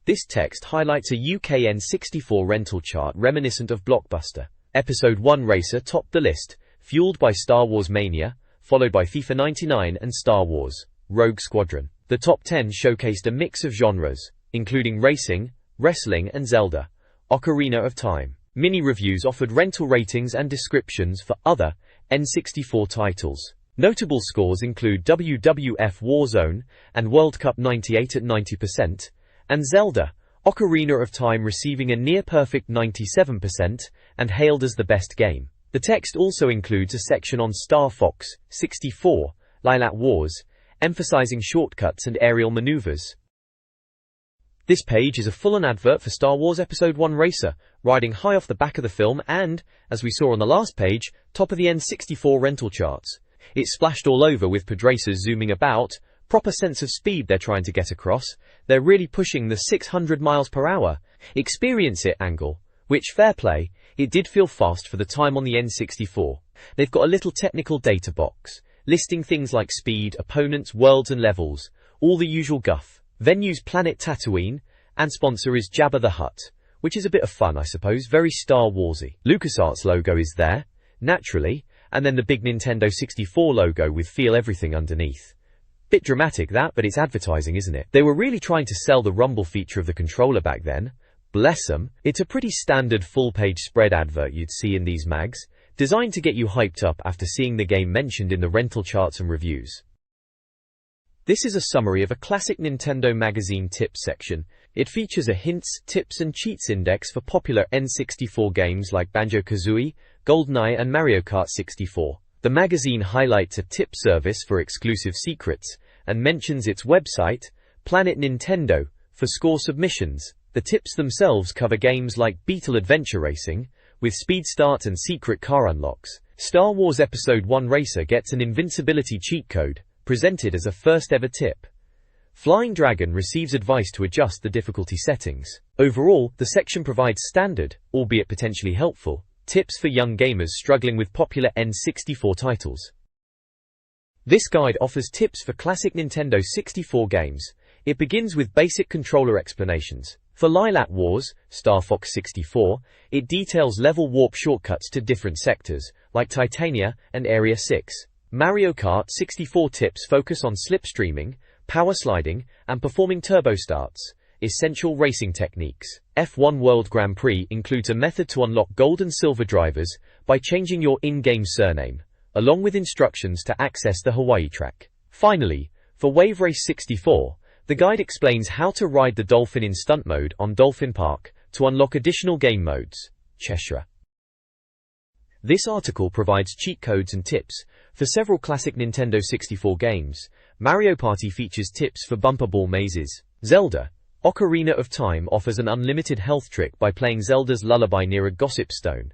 This text highlights a UK N64 rental chart reminiscent of Blockbuster. Episode 1 Racer topped the list, fueled by Star Wars Mania, followed by FIFA 99 and Star Wars Rogue Squadron. The top 10 showcased a mix of genres, including racing, wrestling, and Zelda, Ocarina of Time. Mini-reviews offered rental ratings and descriptions for other N64 titles. Notable scores include WWF Warzone and World Cup 98 at 90%, and Zelda, Ocarina of Time receiving a near-perfect 97% and hailed as the best game. The text also includes a section on Star Fox 64, Lylat Wars, emphasizing shortcuts and aerial maneuvers. This page is a full-on advert for Star Wars Episode 1 Racer, riding high off the back of the film and, as we saw on the last page, top of the N64 rental charts. It's splashed all over with podracers zooming about, proper sense of speed they're trying to get across. They're really pushing the 600 miles per hour. Experience it angle, which fair play, it did feel fast for the time on the N64. They've got a little technical data box, listing things like speed, opponents, worlds and levels, all the usual guff. Venue's Planet Tatooine, and sponsor is Jabba the Hutt, which is a bit of fun I suppose, very Star Warsy. LucasArts logo is there, naturally, and then the big Nintendo 64 logo with Feel Everything underneath. Bit dramatic that, but it's advertising, isn't it? They were really trying to sell the rumble feature of the controller back then. Bless them. It's a pretty standard full-page spread advert you'd see in these mags, designed to get you hyped up after seeing the game mentioned in the rental charts and reviews. This is a summary of a classic Nintendo magazine tips section. It features a hints, tips and cheats index for popular N64 games like Banjo-Kazooie, GoldenEye and Mario Kart 64. The magazine highlights a tip service for exclusive secrets and mentions its website, Planet Nintendo, for score submissions. The tips themselves cover games like Beetle Adventure Racing, with speed start and secret car unlocks. Star Wars Episode 1 Racer gets an invincibility cheat code, presented as a first-ever tip. Flying Dragon receives advice to adjust the difficulty settings. Overall, the section provides standard, albeit potentially helpful, tips for young gamers struggling with popular N64 titles. This guide offers tips for classic Nintendo 64 games. It begins with basic controller explanations. For Lylat Wars, Star Fox 64, it details level warp shortcuts to different sectors, like Titania and Area 6. Mario Kart 64 tips focus on slipstreaming, power sliding, and performing turbo starts, essential racing techniques. F1 World Grand Prix includes a method to unlock gold and silver drivers by changing your in-game surname, along with instructions to access the Hawaii track. Finally, for Wave Race 64, the guide explains how to ride the Dolphin in stunt mode on Dolphin Park to unlock additional game modes. Cheshire. This article provides cheat codes and tips for several classic Nintendo 64 games. Mario Party features tips for bumper ball mazes. Zelda, Ocarina of Time offers an unlimited health trick by playing Zelda's lullaby near a gossip stone.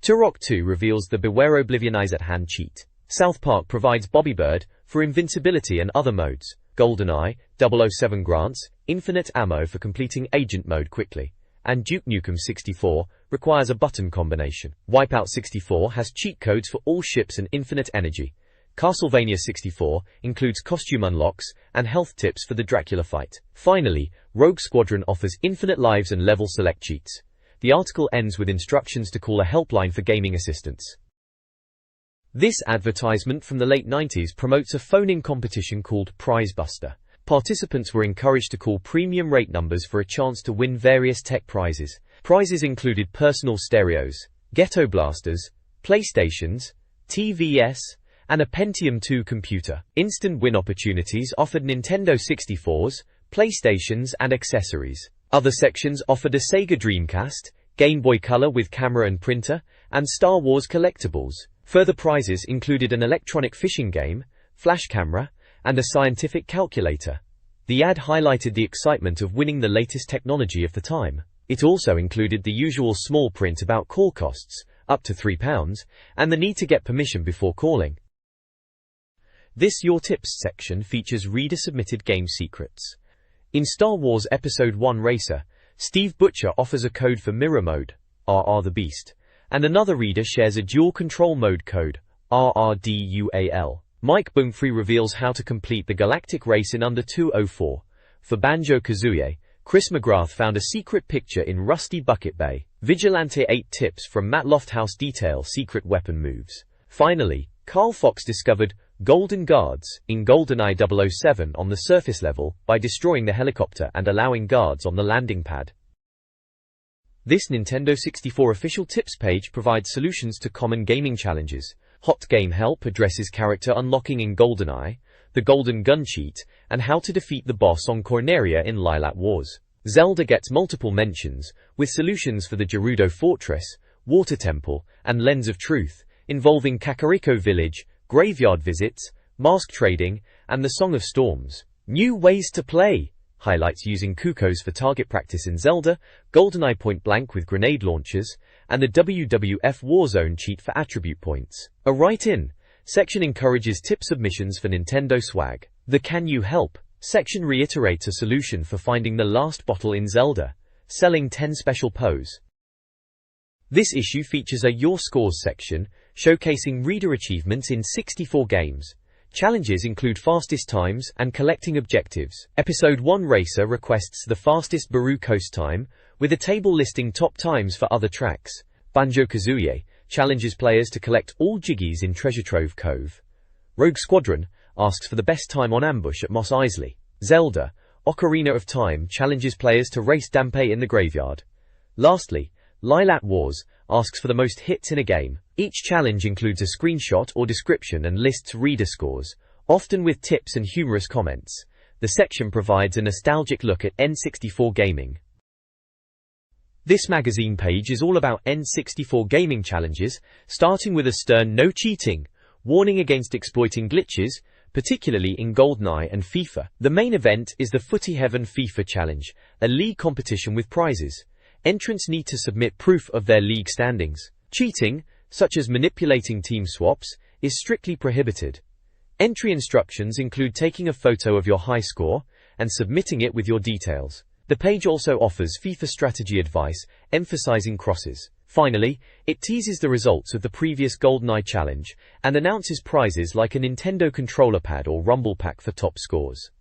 Turok 2 reveals the Beware Oblivionize at Hand cheat. South Park provides Bobby Bird for invincibility and other modes. GoldenEye 007 grants infinite ammo for completing agent mode quickly. And Duke Nukem 64 requires a button combination. Wipeout 64 has cheat codes for all ships and infinite energy. Castlevania 64 includes costume unlocks and health tips for the Dracula fight. Finally, Rogue Squadron offers infinite lives and level select cheats. The article ends with instructions to call a helpline for gaming assistance. This advertisement from the late 90s promotes a phone-in competition called Prize Buster. Participants were encouraged to call premium rate numbers for a chance to win various tech prizes. Prizes included personal stereos, ghetto blasters, PlayStations, TVS, and a Pentium 2 computer. Instant win opportunities offered Nintendo 64s, PlayStations, and accessories. Other sections offered a Sega Dreamcast, Game Boy Color with camera and printer, and Star Wars collectibles. Further prizes included an electronic fishing game, flash camera, and a scientific calculator. The ad highlighted the excitement of winning the latest technology of the time. It also included the usual small print about call costs, up to £3, and the need to get permission before calling. This Your Tips section features reader-submitted game secrets. In Star Wars Episode 1 Racer, Steve Butcher offers a code for Mirror Mode, RR the Beast, and another reader shares a dual control mode code, RRDUAL. Mike Bungfree reveals how to complete the galactic race in under 2:04. For Banjo-Kazooie, Chris McGrath found a secret picture in Rusty Bucket Bay. Vigilante 8 tips from Matt Lofthouse detail secret weapon moves. Finally, Carl Fox discovered golden guards in GoldenEye 007 on the surface level by destroying the helicopter and allowing guards on the landing pad. This Nintendo 64 official tips page provides solutions to common gaming challenges. Hot Game Help addresses character unlocking in GoldenEye, the Golden Gun cheat, and how to defeat the boss on Corneria in Lilat Wars. Zelda gets multiple mentions, with solutions for the Gerudo Fortress, Water Temple, and Lens of Truth, involving Kakariko Village, graveyard visits, mask trading, and the Song of Storms. New ways to play highlights using Kukos for target practice in Zelda, GoldenEye Point Blank with grenade launchers, and the WWF Warzone cheat for attribute points. A write-in section encourages tip submissions for Nintendo swag. The Can You Help section reiterates a solution for finding the last bottle in Zelda, selling 10 special pose. This issue features a Your Scores section, showcasing reader achievements in 64 games. Challenges include fastest times and collecting objectives. Episode 1 Racer requests the fastest Baru coast time, with a table listing top times for other tracks. Banjo-Kazooie challenges players to collect all Jiggies in Treasure Trove Cove. Rogue Squadron asks for the best time on ambush at Mos Eisley. Zelda, Ocarina of Time challenges players to race Dampé in the graveyard. Lastly, Lilat Wars asks for the most hits in a game. Each challenge includes a screenshot or description and lists reader scores, often with tips and humorous comments. The section provides a nostalgic look at N64 gaming. This magazine page is all about N64 gaming challenges, starting with a stern no cheating warning against exploiting glitches, particularly in GoldenEye and FIFA. The main event is the Footy Heaven FIFA Challenge, a league competition with prizes. Entrants need to submit proof of their league standings. Cheating, such as manipulating team swaps, is strictly prohibited. Entry instructions include taking a photo of your high score and submitting it with your details. The page also offers FIFA strategy advice, emphasizing crosses. Finally, it teases the results of the previous GoldenEye challenge and announces prizes like a Nintendo controller pad or Rumble Pack for top scores.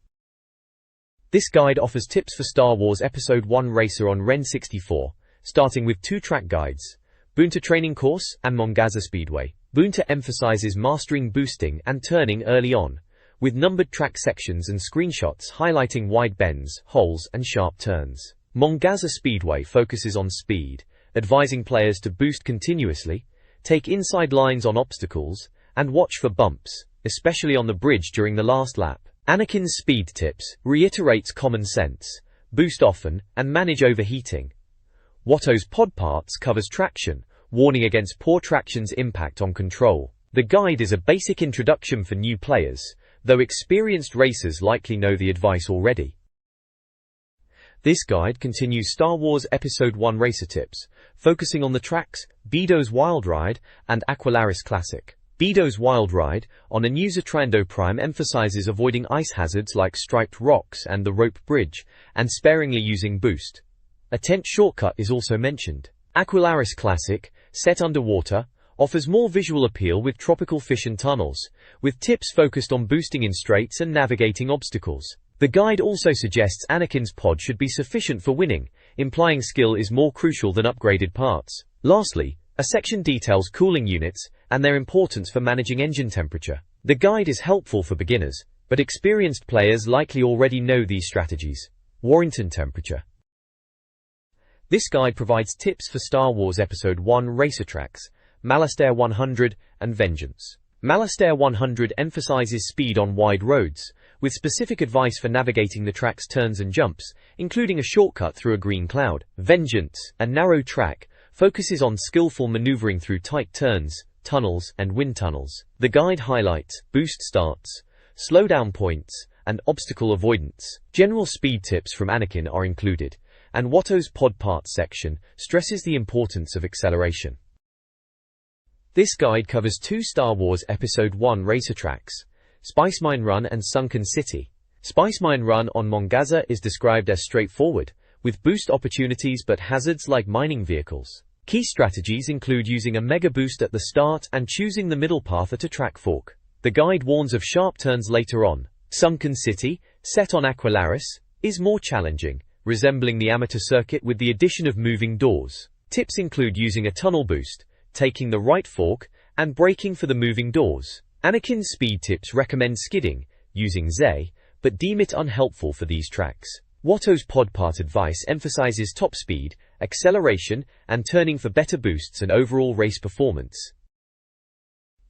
This guide offers tips for Star Wars Episode 1 Racer on Ren 64, starting with 2 track guides, Boonta Training Course and Mongaza Speedway. Boonta emphasizes mastering boosting and turning early on, with numbered track sections and screenshots highlighting wide bends, holes, and sharp turns. Mongaza Speedway focuses on speed, advising players to boost continuously, take inside lines on obstacles, and watch for bumps, especially on the bridge during the last lap. Anakin's Speed Tips reiterates common sense, boost often, and manage overheating. Watto's Pod Parts covers traction, warning against poor traction's impact on control. The guide is a basic introduction for new players, though experienced racers likely know the advice already. This guide continues Star Wars Episode 1 Racer tips, focusing on the tracks Bedo's Wild Ride and Aqualaris Classic. Bedo's Wild Ride, on a Anusa Trando Prime, emphasizes avoiding ice hazards like striped rocks and the rope bridge, and sparingly using boost. A tent shortcut is also mentioned. Aqualaris Classic, set underwater, offers more visual appeal with tropical fish and tunnels, with tips focused on boosting in straits and navigating obstacles. The guide also suggests Anakin's pod should be sufficient for winning, implying skill is more crucial than upgraded parts. Lastly, a section details cooling units and their importance for managing engine temperature. The guide is helpful for beginners, but experienced players likely already know these strategies. Warrington temperature. This guide provides tips for Star Wars Episode 1 racer tracks, Malastair 100 and Vengeance. Malastair 100 emphasizes speed on wide roads, with specific advice for navigating the track's turns and jumps, including a shortcut through a green cloud. Vengeance, a narrow track, focuses on skillful maneuvering through tight turns, tunnels, and wind tunnels. The guide highlights boost starts, slowdown points, and obstacle avoidance. General speed tips from Anakin are included, and Watto's pod parts section stresses the importance of acceleration. This guide covers 2 Star Wars Episode 1 racer tracks, Spice Mine Run and Sunken City. Spice Mine Run on Mongaza is described as straightforward, with boost opportunities but hazards like mining vehicles. Key strategies include using a mega boost at the start and choosing the middle path at a track fork. The guide warns of sharp turns later on. Sunken City, set on Aqualaris, is more challenging, resembling the amateur circuit with the addition of moving doors. Tips include using a tunnel boost, taking the right fork, and braking for the moving doors. Anakin's speed tips recommend skidding, using Z, but deem it unhelpful for these tracks. Watto's pod part advice emphasizes top speed, acceleration, and turning for better boosts and overall race performance.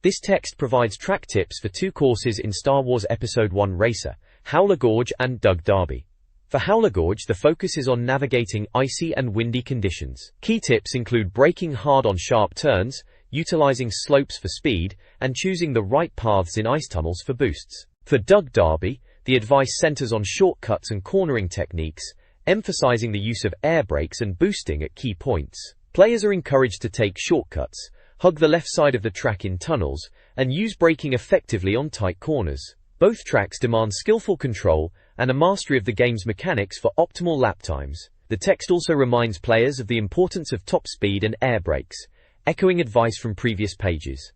This text provides track tips for 2 courses in Star Wars Episode 1 Racer, Howler Gorge and Doug Derby. For Howler Gorge, the focus is on navigating icy and windy conditions. Key tips include braking hard on sharp turns, utilizing slopes for speed, and choosing the right paths in ice tunnels for boosts. For Doug Derby, the advice centers on shortcuts and cornering techniques, emphasizing the use of air brakes and boosting at key points. Players are encouraged to take shortcuts, hug the left side of the track in tunnels, and use braking effectively on tight corners. Both tracks demand skillful control and a mastery of the game's mechanics for optimal lap times. The text also reminds players of the importance of top speed and air brakes, echoing advice from previous pages.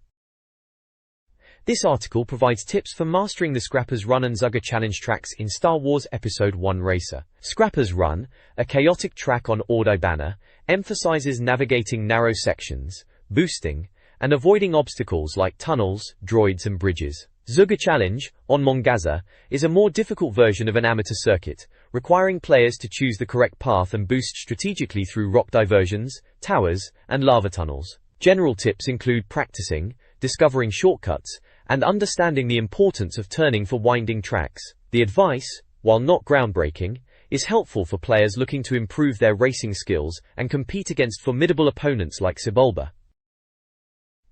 This article provides tips for mastering the Scrapper's Run and Zugga Challenge tracks in Star Wars Episode 1 Racer. Scrapper's Run, a chaotic track on Ordo Banner, emphasizes navigating narrow sections, boosting, and avoiding obstacles like tunnels, droids, and bridges. Zugga Challenge, on Mongaza, is a more difficult version of an amateur circuit, requiring players to choose the correct path and boost strategically through rock diversions, towers, and lava tunnels. General tips include practicing, discovering shortcuts, and understanding the importance of turning for winding tracks. The advice, while not groundbreaking, is helpful for players looking to improve their racing skills and compete against formidable opponents like Sebulba.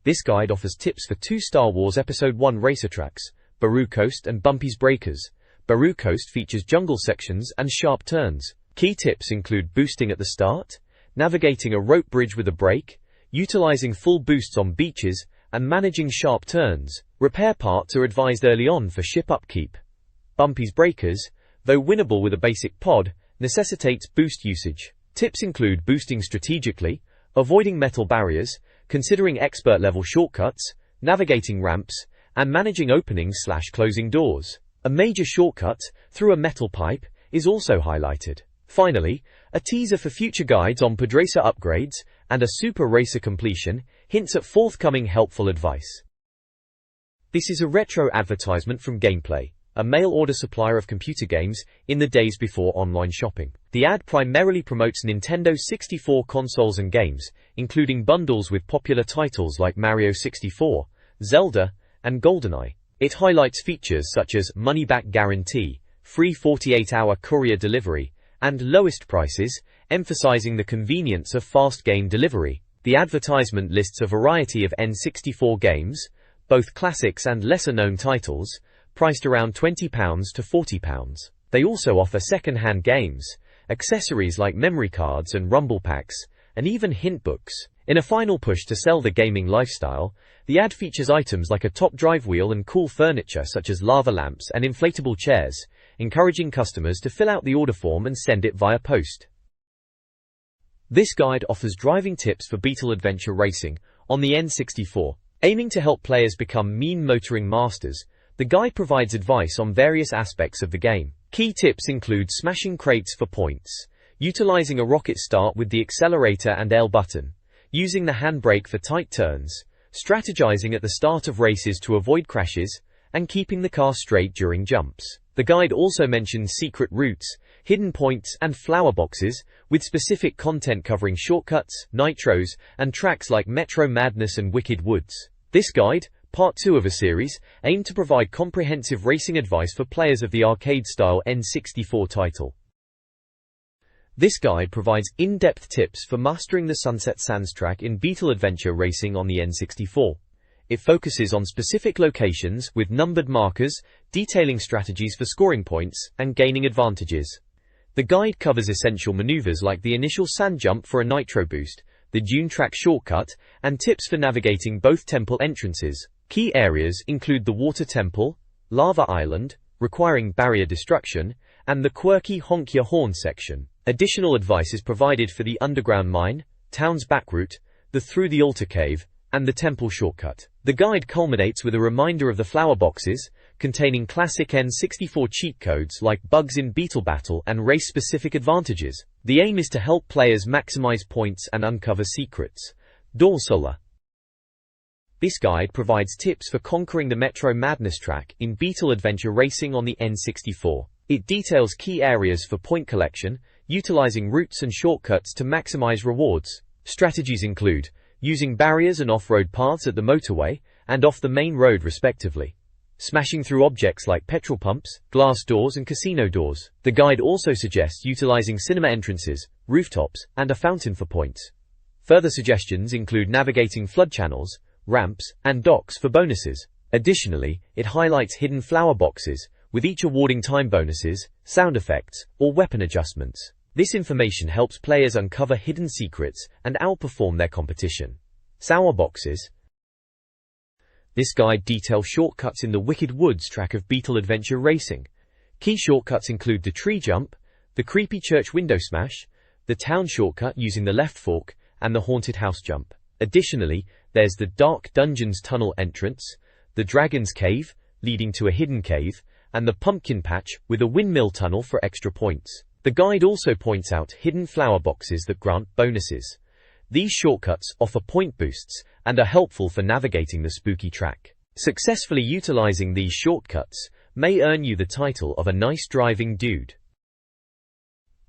This guide offers tips for 2 Star Wars Episode 1 racer tracks, Baru Coast and Bumpy's Breakers. Baru Coast features jungle sections and sharp turns. Key tips include boosting at the start, navigating a rope bridge with a brake, utilizing full boosts on beaches, and managing sharp turns. Repair parts are advised early on for ship upkeep. Bumpy's Breakers, though winnable with a basic pod, necessitates boost usage. Tips include boosting strategically, avoiding metal barriers, considering expert-level shortcuts, navigating ramps, and managing opening/closing doors. A major shortcut, through a metal pipe, is also highlighted. Finally, a teaser for future guides on Podracer upgrades and a Super Racer completion hints at forthcoming helpful advice. This is a retro advertisement from Gameplay, a mail-order supplier of computer games in the days before online shopping. The ad primarily promotes Nintendo 64 consoles and games, including bundles with popular titles like Mario 64, Zelda, and GoldenEye. It highlights features such as money-back guarantee, free 48-hour courier delivery, and lowest prices, emphasizing the convenience of fast game delivery. The advertisement lists a variety of N64 games, both classics and lesser-known titles, priced around £20 to £40. They also offer second-hand games, accessories like memory cards and rumble packs, and even hint books. In a final push to sell the gaming lifestyle, the ad features items like a top drive wheel and cool furniture such as lava lamps and inflatable chairs, encouraging customers to fill out the order form and send it via post. This guide offers driving tips for Beetle Adventure Racing on the N64. Aiming to help players become mean motoring masters, the guide provides advice on various aspects of the game. Key tips include smashing crates for points, utilizing a rocket start with the accelerator and L button, using the handbrake for tight turns, strategizing at the start of races to avoid crashes, and keeping the car straight during jumps. The guide also mentions secret routes, hidden points, and flower boxes, with specific content covering shortcuts, nitros, and tracks like Metro Madness and Wicked Woods. This guide, part 2 of a series, aimed to provide comprehensive racing advice for players of the arcade-style N64 title. This guide provides in-depth tips for mastering the Sunset Sands track in Beetle Adventure Racing on the N64. It focuses on specific locations with numbered markers, detailing strategies for scoring points and gaining advantages. The guide covers essential maneuvers like the initial sand jump for a nitro boost, the dune track shortcut, and tips for navigating both temple entrances. Key areas include the Water Temple, Lava Island, requiring barrier destruction, and the quirky Honk Your Horn section. Additional advice is provided for the underground mine, town's back route, the Through the Altar cave, and the temple shortcut. The guide culminates with a reminder of the flower boxes, containing classic N64 cheat codes like bugs in Beetle Battle and race-specific advantages. The aim is to help players maximize points and uncover secrets. Dorsola. This guide provides tips for conquering the Metro Madness track in Beetle Adventure Racing on the N64. It details key areas for point collection, utilizing routes and shortcuts to maximize rewards. Strategies include using barriers and off-road paths at the motorway and off the main road respectively, smashing through objects like petrol pumps, glass doors and casino doors. The guide also suggests utilizing cinema entrances, rooftops, and a fountain for points. Further suggestions include navigating flood channels, ramps, and docks for bonuses. Additionally, it highlights hidden flower boxes, with each awarding time bonuses, sound effects, or weapon adjustments. This information helps players uncover hidden secrets and outperform their competition. Sour boxes. This guide details shortcuts in the Wicked Woods track of Beetle Adventure Racing. Key shortcuts include the tree jump, the creepy church window smash, the town shortcut using the left fork, and the haunted house jump. Additionally, there's the Dark Dungeons tunnel entrance, the Dragon's Cave, leading to a hidden cave, and the Pumpkin Patch with a windmill tunnel for extra points. The guide also points out hidden flower boxes that grant bonuses. These shortcuts offer point boosts and are helpful for navigating the spooky track. Successfully utilizing these shortcuts may earn you the title of a nice driving dude.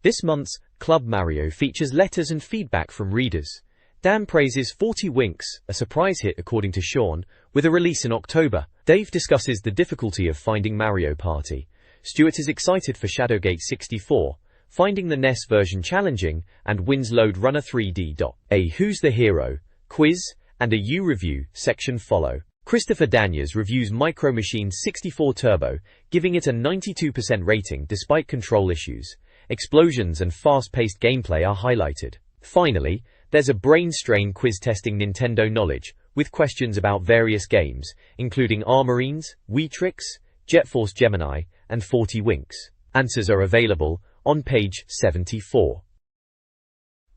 This month's Club Mario features letters and feedback from readers. Dan praises 40 Winks, a surprise hit according to Sean, with a release in October. Dave discusses the difficulty of finding Mario Party. Stuart is excited for Shadowgate 64, finding the NES version challenging, and wins Lode Runner 3D. A Who's the Hero quiz and a U review section follow. Christopher Daniels reviews Micro Machines 64 Turbo, giving it a 92% rating despite control issues. Explosions and fast-paced gameplay are highlighted. Finally, there's a brain strain quiz testing Nintendo knowledge, with questions about various games, including Armorines, Weetrix, Jet Force Gemini, and 40 Winks. Answers are available on page 74.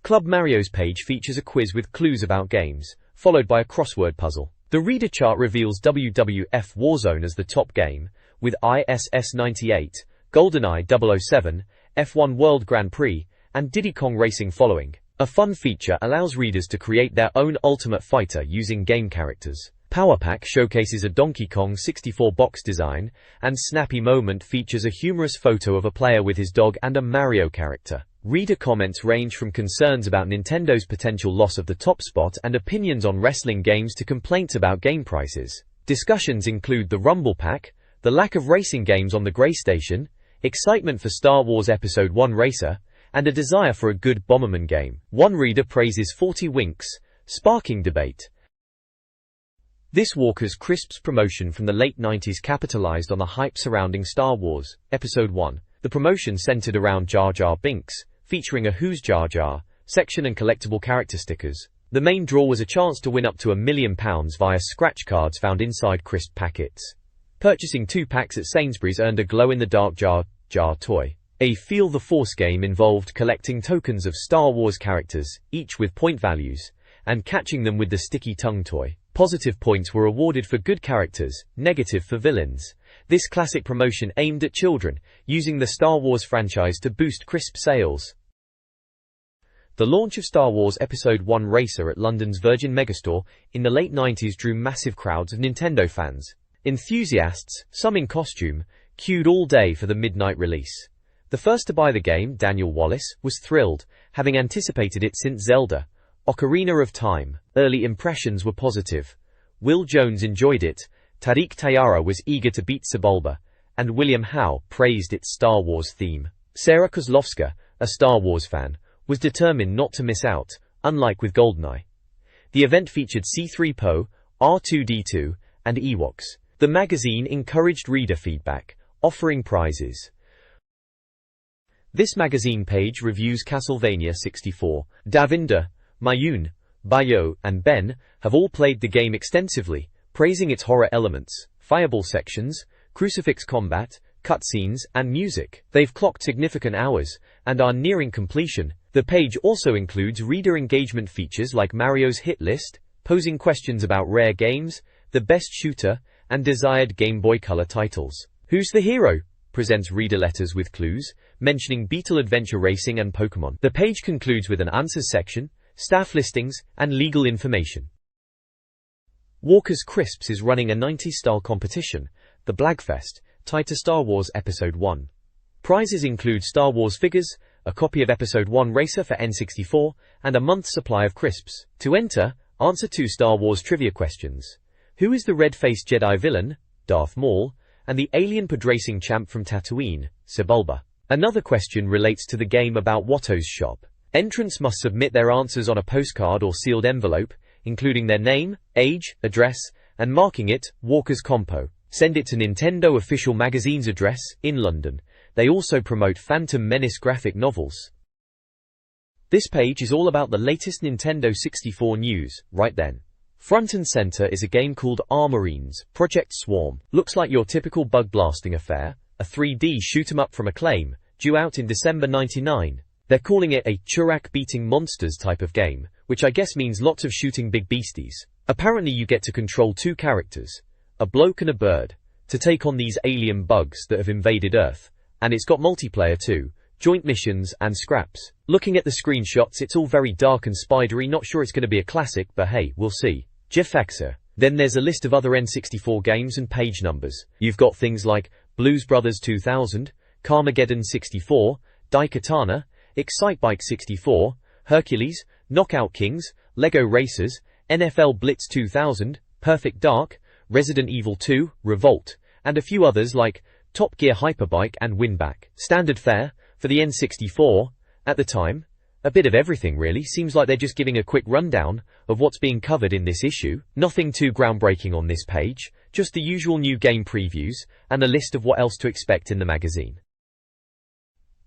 Club Mario's page features a quiz with clues about games, followed by a crossword puzzle. The reader chart reveals WWF Warzone as the top game, with ISS 98, GoldenEye 007, F1 World Grand Prix, and Diddy Kong Racing following. A fun feature allows readers to create their own Ultimate Fighter using game characters. Power Pack showcases a Donkey Kong 64 box design, and Snappy Moment features a humorous photo of a player with his dog and a Mario character. Reader comments range from concerns about Nintendo's potential loss of the top spot and opinions on wrestling games to complaints about game prices. Discussions include the Rumble Pack, the lack of racing games on the Gray Station, excitement for Star Wars Episode 1 Racer, and a desire for a good Bomberman game. One reader praises 40 Winks, sparking debate. This Walker's Crisps promotion from the late 90s capitalized on the hype surrounding Star Wars Episode 1. The promotion centered around Jar Jar Binks, featuring a Who's Jar Jar section and collectible character stickers. The main draw was a chance to win up to £1 million via scratch cards found inside crisp packets. Purchasing 2 packs at Sainsbury's earned a glow-in-the-dark Jar Jar toy. A Feel the Force game involved collecting tokens of Star Wars characters, each with point values, and catching them with the sticky tongue toy. Positive points were awarded for good characters, negative for villains. This classic promotion aimed at children, using the Star Wars franchise to boost crisp sales. The launch of Star Wars Episode 1 Racer at London's Virgin Megastore in the late 90s drew massive crowds of Nintendo fans. Enthusiasts, some in costume, queued all day for the midnight release. The first to buy the game, Daniel Wallace, was thrilled, having anticipated it since Zelda. Ocarina of Time. Early impressions were positive. Will Jones enjoyed it, Tariq Tayara was eager to beat Sebulba, and William Howe praised its Star Wars theme. Sarah Kozlowska, a Star Wars fan, was determined not to miss out, unlike with GoldenEye. The event featured C-3PO, R2-D2, and Ewoks. The magazine encouraged reader feedback, offering prizes. This magazine page reviews Castlevania 64. Davinder, Mayun, Bayo, and Ben have all played the game extensively, praising its horror elements, fireball sections, crucifix combat, cutscenes, and music. They've clocked significant hours, and are nearing completion. The page also includes reader engagement features like Mario's hit list, posing questions about rare games, the best shooter, and desired Game Boy Color titles. Who's the hero? Presents reader letters with clues, mentioning Beetle Adventure Racing and Pokemon. The page concludes with an answers section, staff listings, and legal information. Walker's Crisps is running a 90s-style competition, the Blagfest, tied to Star Wars Episode 1. Prizes include Star Wars figures, a copy of Episode 1 Racer for N64, and a month's supply of crisps. To enter, answer 2 Star Wars trivia questions. Who is the red-faced Jedi villain, Darth Maul, and the alien podracing champ from Tatooine, Sebulba? Another question relates to the game about Watto's shop. Entrants must submit their answers on a postcard or sealed envelope, including their name, age, address, and marking it Walker's Compo. Send it to Nintendo Official Magazine's address, in London. They also promote Phantom Menace graphic novels. This page is all about the latest Nintendo 64 news, right then. Front and center is a game called Armorines, Project Swarm. Looks like your typical bug-blasting affair, a 3D shoot-'em-up from Acclaim, due out in December '99. They're calling it a Churak-beating monsters type of game, which I guess means lots of shooting big beasties. Apparently you get to control 2 characters, a bloke and a bird, to take on these alien bugs that have invaded Earth. And it's got multiplayer too, joint missions, and scraps. Looking at the screenshots, it's all very dark and spidery. Not sure it's going to be a classic, but hey, we'll see. Jeffexer. Then there's a list of other N64 games and page numbers. You've got things like Blues Brothers 2000, Carmageddon 64, Daikatana, Excitebike 64, Hercules, Knockout Kings, Lego Racers, NFL Blitz 2000, Perfect Dark, Resident Evil 2, Revolt, and a few others like Top Gear Hyperbike and Winback. Standard fare for the N64, at the time, a bit of everything really. Seems like they're just giving a quick rundown of what's being covered in this issue. Nothing too groundbreaking on this page, just the usual new game previews, and a list of what else to expect in the magazine.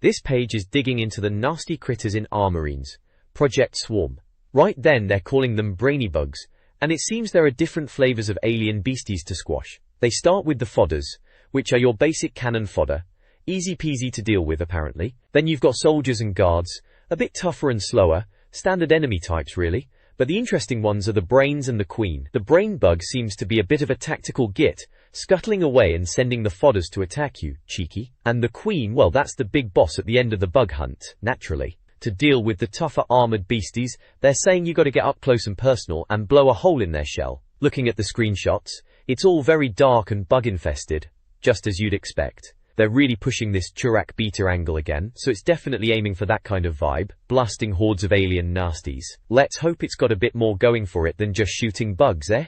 This page is digging into the nasty critters in Armorines, Project Swarm. Right then they're calling them brainy bugs, and it seems there are different flavors of alien beasties to squash. They start with the fodders, which are your basic cannon fodder, easy peasy to deal with apparently. Then you've got soldiers and guards, a bit tougher and slower, standard enemy types really, but the interesting ones are the brains and the queen. The brain bug seems to be a bit of a tactical git, scuttling away and sending the fodders to attack you, cheeky. And the queen, well, that's the big boss at the end of the bug hunt, naturally. To deal with the tougher armored beasties, they're saying you gotta get up close and personal and blow a hole in their shell. Looking at the screenshots, it's all very dark and bug infested, just as you'd expect. They're really pushing this Churak beta angle again, so it's definitely aiming for that kind of vibe, blasting hordes of alien nasties. Let's hope it's got a bit more going for it than just shooting bugs, eh?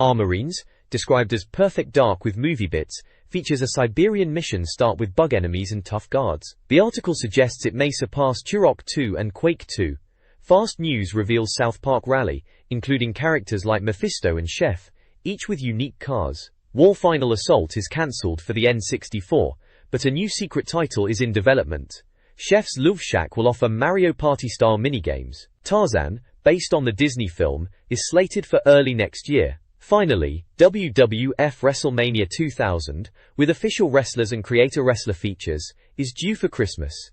Armorines, described as perfect dark with movie bits, features a Siberian mission start with bug enemies and tough guards. The article suggests it may surpass Turok 2 and Quake 2. Fast News reveals South Park Rally, including characters like Mephisto and Chef, each with unique cars. War Final Assault is cancelled for the N64, but a new secret title is in development. Chef's Love Shack will offer Mario Party-style minigames. Tarzan, based on the Disney film, is slated for early next year. Finally, WWF WrestleMania 2000, with official wrestlers and creator wrestler features, is due for Christmas.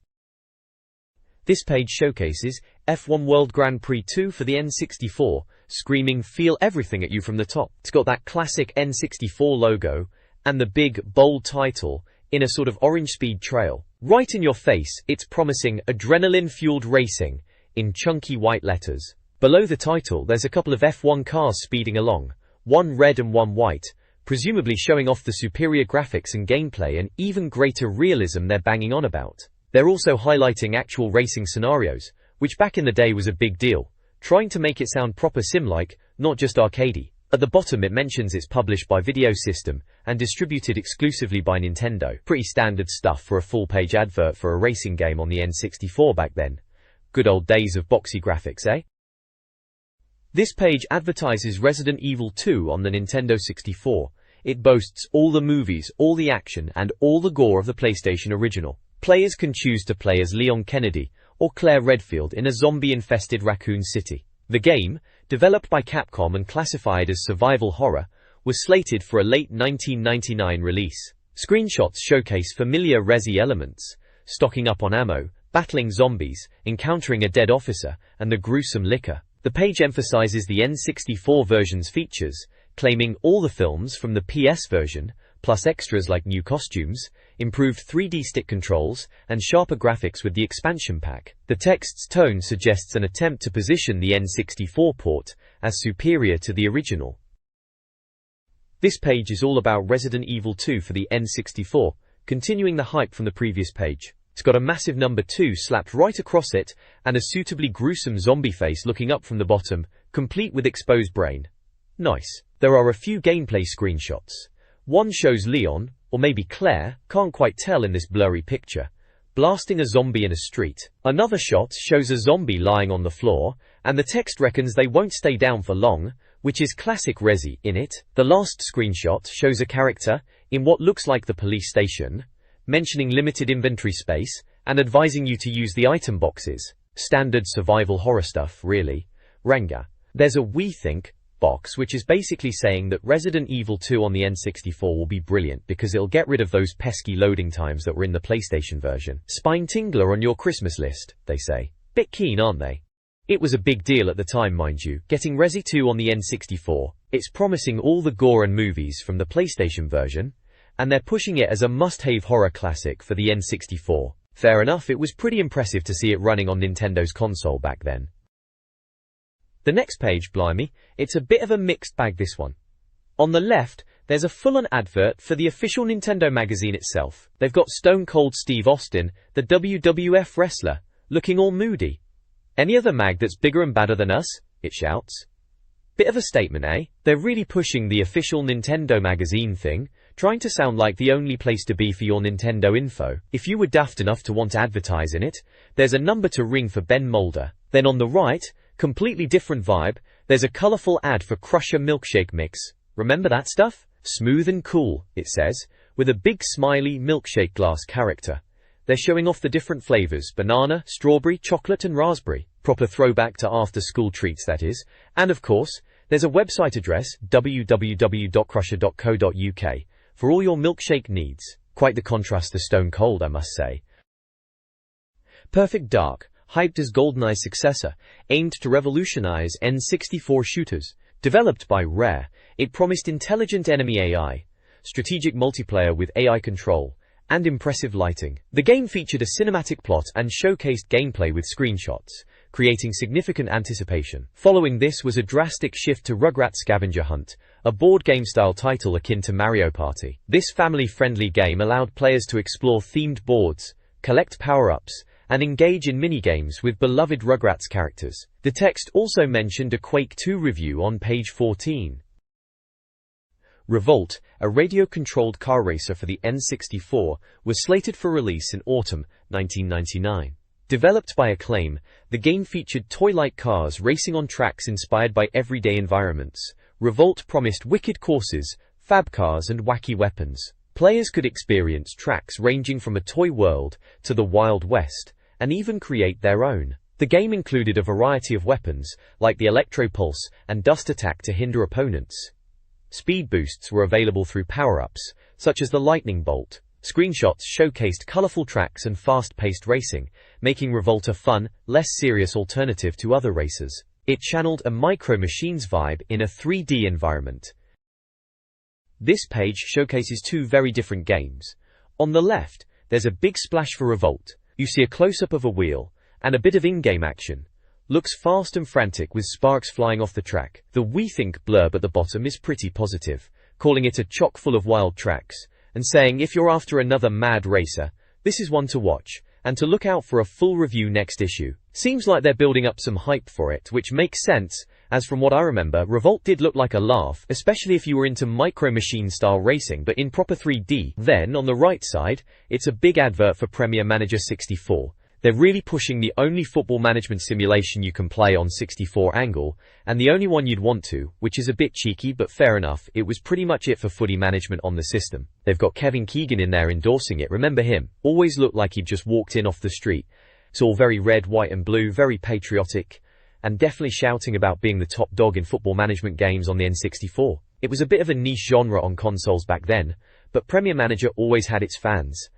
This page showcases F1 World Grand Prix 2 for the N64, screaming "Feel everything" at you from the top. It's got that classic N64 logo, and the big, bold title, in a sort of orange speed trail. Right in your face, it's promising adrenaline-fueled racing, in chunky white letters. Below the title there's a couple of F1 cars speeding along, one red and one white, presumably showing off the superior graphics and gameplay and even greater realism they're banging on about. They're also highlighting actual racing scenarios, which back in the day was a big deal, trying to make it sound proper sim-like, not just arcadey. At the bottom it mentions it's published by Video System and distributed exclusively by Nintendo. Pretty standard stuff for a full-page advert for a racing game on the N64 back then. Good old days of boxy graphics, eh? This page advertises Resident Evil 2 on the Nintendo 64. It boasts all the movies, all the action, and all the gore of the PlayStation original. Players can choose to play as Leon Kennedy or Claire Redfield in a zombie-infested Raccoon City. The game, developed by Capcom and classified as survival horror, was slated for a late 1999 release. Screenshots showcase familiar Resi elements, stocking up on ammo, battling zombies, encountering a dead officer, and the gruesome liquor. The page emphasizes the N64 version's features, claiming all the films from the PS version, plus extras like new costumes, improved 3D stick controls, and sharper graphics with the expansion pack. The text's tone suggests an attempt to position the N64 port as superior to the original. This page is all about Resident Evil 2 for the N64, continuing the hype from the previous page. It's got a massive number 2 slapped right across it, and a suitably gruesome zombie face looking up from the bottom, complete with exposed brain. Nice. There are a few gameplay screenshots. One shows Leon, or maybe Claire, can't quite tell in this blurry picture, blasting a zombie in a street. Another shot shows a zombie lying on the floor, and the text reckons they won't stay down for long, which is classic Resi in it. The last screenshot shows a character, in what looks like the police station, mentioning limited inventory space, and advising you to use the item boxes. Standard survival horror stuff, really. Renga. There's a "we think" box which is basically saying that Resident Evil 2 on the N64 will be brilliant because it'll get rid of those pesky loading times that were in the PlayStation version. Spine tingler on your Christmas list, they say. Bit keen, aren't they? It was a big deal at the time, mind you, getting Resi 2 on the N64. It's promising all the gore and movies from the PlayStation version, and they're pushing it as a must-have horror classic for the N64. Fair enough, it was pretty impressive to see it running on Nintendo's console back then. The next page, blimey, it's a bit of a mixed bag, this one. On the left, there's a full-on advert for the official Nintendo magazine itself. They've got Stone Cold Steve Austin, the WWF wrestler, looking all moody. "Any other mag that's bigger and badder than us?" it shouts. Bit of a statement, eh? They're really pushing the official Nintendo magazine thing, trying to sound like the only place to be for your Nintendo info. If you were daft enough to want to advertise in it, there's a number to ring for Ben Mulder. Then on the right, completely different vibe, there's a colourful ad for Crusher milkshake mix. Remember that stuff? Smooth and cool, it says, with a big smiley milkshake glass character. They're showing off the different flavours: banana, strawberry, chocolate and raspberry. Proper throwback to after-school treats, that is. And of course, there's a website address, www.crusher.co.uk, for all your milkshake needs. Quite the contrast to Stone Cold, I must say. Perfect Dark, hyped as GoldenEye's successor, aimed to revolutionize N64 shooters. Developed by Rare, it promised intelligent enemy AI, strategic multiplayer with AI control, and impressive lighting. The game featured a cinematic plot and showcased gameplay with screenshots, creating significant anticipation. Following this was a drastic shift to Rugrats Scavenger Hunt, a board game-style title akin to Mario Party. This family-friendly game allowed players to explore themed boards, collect power-ups, and engage in minigames with beloved Rugrats characters. The text also mentioned a Quake 2 review on page 14. Revolt, a radio-controlled car racer for the N64, was slated for release in autumn 1999. Developed by Acclaim, the game featured toy-like cars racing on tracks inspired by everyday environments. Revolt promised wicked courses, fab cars and wacky weapons. Players could experience tracks ranging from a toy world to the Wild West, and even create their own. The game included a variety of weapons, like the Electro Pulse and Dust Attack to hinder opponents. Speed boosts were available through power-ups, such as the Lightning Bolt. Screenshots showcased colorful tracks and fast-paced racing, making Revolt a fun, less serious alternative to other races. It channeled a Micro Machines vibe in a 3D environment. This page showcases two very different games. On the left, there's a big splash for Revolt. You see a close-up of a wheel, and a bit of in-game action. Looks fast and frantic with sparks flying off the track. The "we think" blurb at the bottom is pretty positive, calling it a chock full of wild tracks, and saying if you're after another mad racer, this is one to watch, and to look out for a full review next issue. Seems like they're building up some hype for it, which makes sense, as from what I remember, Revolt did look like a laugh, especially if you were into Micro Machine style racing but in proper 3D. Then, on the right side, it's a big advert for Premier Manager 64. They're really pushing the only football management simulation you can play on 64 angle, and the only one you'd want to, which is a bit cheeky but fair enough. It was pretty much it for footy management on the system. They've got Kevin Keegan in there endorsing it, remember him? Always looked like he'd just walked in off the street. It's all very red, white and blue, very patriotic, and definitely shouting about being the top dog in football management games on the N64. It was a bit of a niche genre on consoles back then, but Premier Manager always had its fans.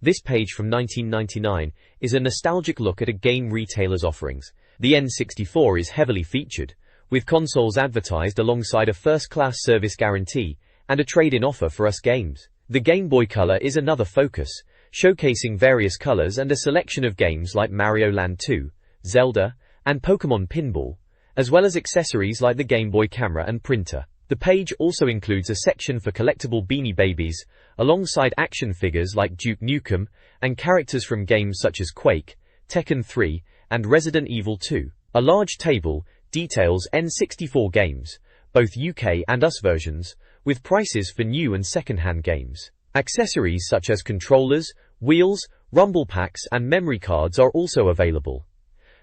This page from 1999 is a nostalgic look at a game retailer's offerings. The N64 is heavily featured, with consoles advertised alongside a first-class service guarantee and a trade-in offer for us games. The Game Boy Color is another focus, showcasing various colors and a selection of games like Mario Land 2, Zelda, and Pokémon Pinball, as well as accessories like the Game Boy camera and printer. The page also includes a section for collectible Beanie Babies, alongside action figures like Duke Nukem, and characters from games such as Quake, Tekken 3, and Resident Evil 2. A large table details N64 games, both UK and US versions, with prices for new and second-hand games. Accessories such as controllers, wheels, rumble packs and memory cards are also available.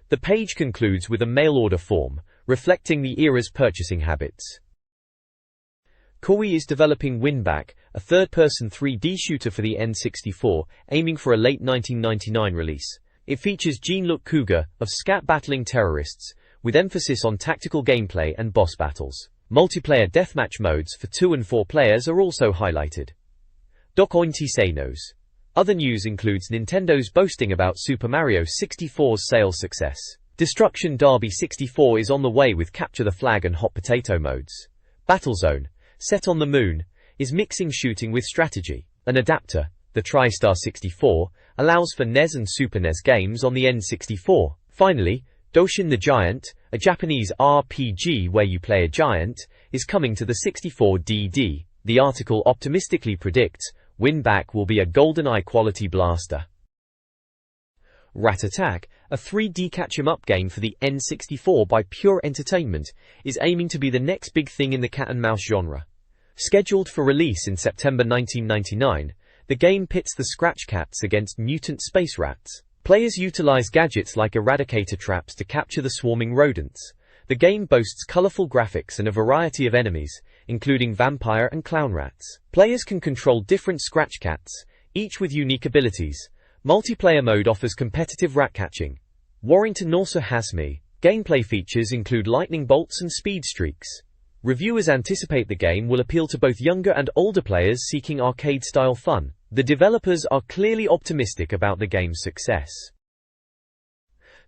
The page concludes with a mail-order form, reflecting the era's purchasing habits. Koei is developing Winback, a third-person 3D shooter for the N64, aiming for a late 1999 release. It features Jean-Luc Cougar of Scat battling terrorists, with emphasis on tactical gameplay and boss battles. Multiplayer deathmatch modes for 2 and 4 players are also highlighted. Dokointi Seinos. Other news includes Nintendo's boasting about Super Mario 64's sales success. Destruction Derby 64 is on the way with Capture the Flag and Hot Potato modes. Battlezone, set on the moon, is mixing shooting with strategy. An adapter, the TriStar 64, allows for NES and Super NES games on the N64. Finally, Doshin the Giant, a Japanese RPG where you play a giant, is coming to the 64DD. The article optimistically predicts Winback will be a GoldenEye quality blaster. Rat Attack, a 3D catch-em-up game for the N64 by Pure Entertainment, is aiming to be the next big thing in the cat-and-mouse genre. Scheduled for release in September 1999, the game pits the Scratch Cats against mutant space rats. Players utilize gadgets like eradicator traps to capture the swarming rodents. The game boasts colorful graphics and a variety of enemies, including vampire and clown rats. Players can control different Scratch Cats, each with unique abilities. Multiplayer mode offers competitive rat catching. Warrington also has me. Gameplay features include lightning bolts and speed streaks. Reviewers anticipate the game will appeal to both younger and older players seeking arcade-style fun. The developers are clearly optimistic about the game's success.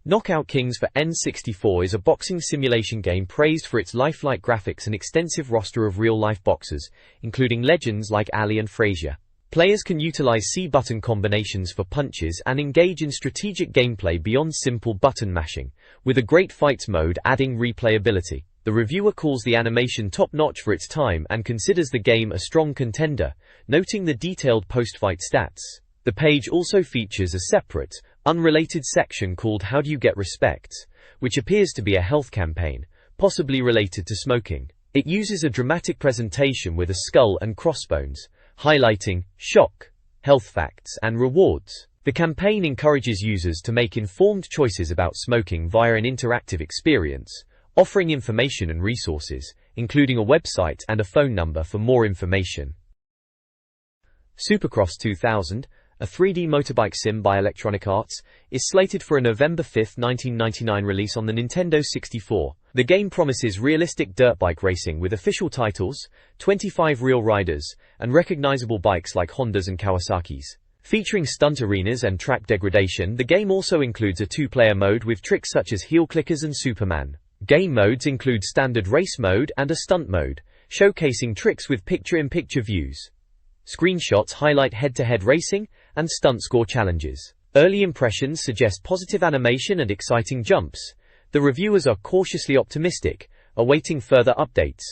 Knockout Kings for N64 is a boxing simulation game praised for its lifelike graphics and extensive roster of real-life boxers, including legends like Ali and Frazier. Players can utilize C-button combinations for punches and engage in strategic gameplay beyond simple button mashing, with a great fights mode adding replayability. The reviewer calls the animation top-notch for its time and considers the game a strong contender, noting the detailed post-fight stats. The page also features a separate, unrelated section called How Do You Get Respect, which appears to be a health campaign, possibly related to smoking. It uses a dramatic presentation with a skull and crossbones, highlighting shock, health facts, and rewards. The campaign encourages users to make informed choices about smoking via an interactive experience, offering information and resources, including a website and a phone number for more information. Supercross 2000, a 3D motorbike sim by Electronic Arts, is slated for a November 5, 1999 release on the Nintendo 64. The game promises realistic dirt bike racing with official titles, 25 real riders, and recognizable bikes like Hondas and Kawasaki's. Featuring stunt arenas and track degradation, the game also includes a 2-player mode with tricks such as heel clickers and Superman. Game modes include standard race mode and a stunt mode, showcasing tricks with picture-in-picture views. Screenshots highlight head-to-head racing and stunt score challenges. Early impressions suggest positive animation and exciting jumps. The reviewers are cautiously optimistic, awaiting further updates.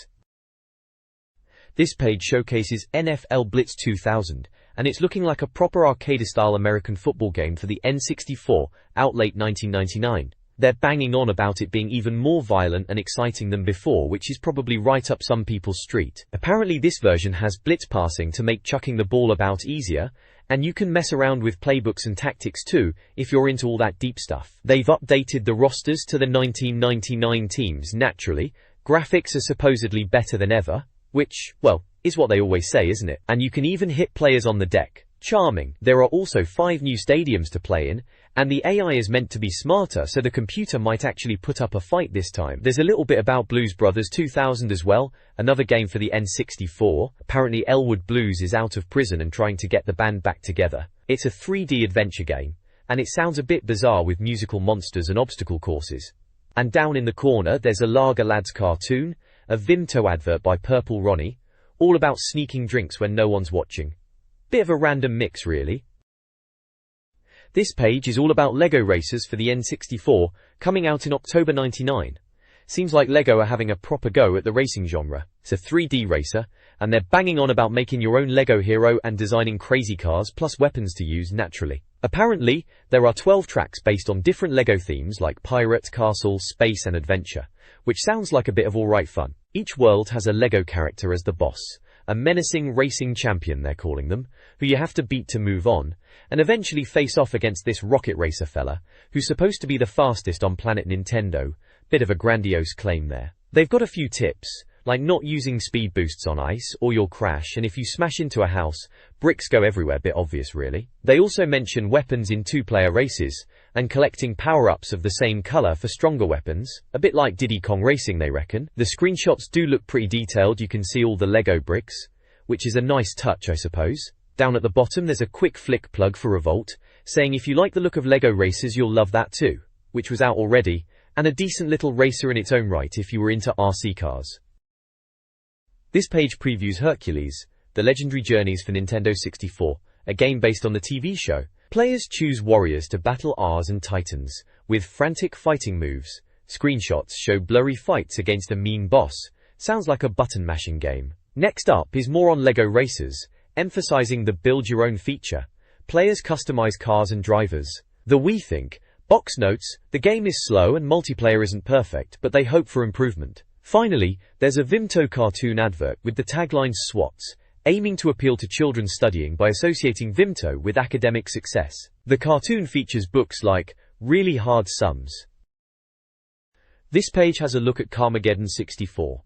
This page showcases NFL Blitz 2000, and it's looking like a proper arcade-style American football game for the N64, out late 1999. They're banging on about it being even more violent and exciting than before, which is probably right up some people's street. Apparently this version has blitz passing to make chucking the ball about easier, And you can mess around with playbooks and tactics too, if you're into all that deep stuff. They've updated the rosters to the 1999 teams naturally. Graphics are supposedly better than ever, which, well, is what they always say, isn't it? And you can even hit players on the deck. Charming. There are also 5 new stadiums to play in, and the AI is meant to be smarter, so the computer might actually put up a fight this time. There's a little bit about Blues Brothers 2000 as well, another game for the N64. Apparently Elwood Blues is out of prison and trying to get the band back together. It's a 3D adventure game, and it sounds a bit bizarre with musical monsters and obstacle courses. And down in the corner there's a Lager Lads cartoon, a Vimto advert by Purple Ronnie, all about sneaking drinks when no one's watching. Bit of a random mix really. This page is all about LEGO racers for the N64, coming out in October '99. Seems like LEGO are having a proper go at the racing genre. It's a 3D racer, and they're banging on about making your own LEGO hero and designing crazy cars plus weapons to use naturally. Apparently, there are 12 tracks based on different LEGO themes like pirate, castle, space and adventure, which sounds like a bit of alright fun. Each world has a LEGO character as the boss, a menacing racing champion they're calling them, who you have to beat to move on, and eventually face off against this rocket racer fella, who's supposed to be the fastest on Planet Nintendo. Bit of a grandiose claim there. They've got a few tips, like not using speed boosts on ice or you'll crash, and if you smash into a house, bricks go everywhere. Bit obvious really. They also mention weapons in 2-player races, and collecting power-ups of the same color for stronger weapons, a bit like Diddy Kong Racing they reckon. The screenshots do look pretty detailed, you can see all the LEGO bricks, which is a nice touch I suppose. Down at the bottom there's a quick flick plug for Revolt, saying if you like the look of LEGO racers you'll love that too, which was out already, and a decent little racer in its own right if you were into RC cars. This page previews Hercules, the legendary journeys for Nintendo 64, a game based on the TV show. Players choose warriors to battle Rs and Titans, with frantic fighting moves. Screenshots show blurry fights against a mean boss. Sounds like a button-mashing game. Next up is more on LEGO racers, emphasizing the build-your-own feature. Players customize cars and drivers. The We Think box notes, the game is slow and multiplayer isn't perfect, but they hope for improvement. Finally, there's a Vimto cartoon advert with the tagline SWATs, aiming to appeal to children studying by associating Vimto with academic success. The cartoon features books like Really Hard Sums. This page has a look at Carmageddon 64.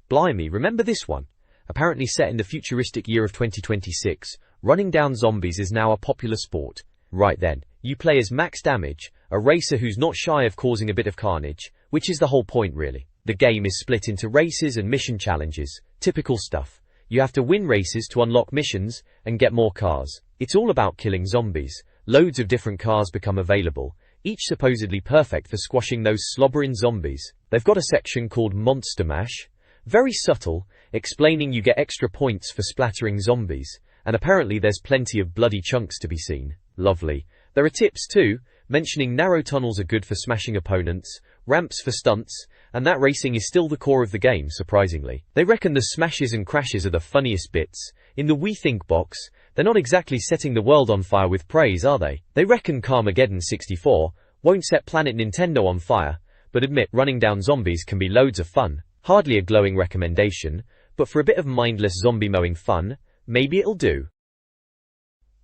Blimey, remember this one? Apparently set in the futuristic year of 2026, running down zombies is now a popular sport. Right then, you play as Max Damage, a racer who's not shy of causing a bit of carnage, which is the whole point really. The game is split into races and mission challenges, typical stuff. You have to win races to unlock missions and get more cars. It's all about killing zombies. Loads of different cars become available, each supposedly perfect for squashing those slobbering zombies. They've got a section called Monster Mash, very subtle, explaining you get extra points for splattering zombies, and apparently there's plenty of bloody chunks to be seen. Lovely. There are tips too, mentioning narrow tunnels are good for smashing opponents, ramps for stunts, and that racing is still the core of the game, surprisingly. They reckon the smashes and crashes are the funniest bits. In the We Think box, they're not exactly setting the world on fire with praise, are they? They reckon Carmageddon 64 won't set Planet Nintendo on fire, but admit running down zombies can be loads of fun. Hardly a glowing recommendation, but for a bit of mindless zombie mowing fun, maybe it'll do.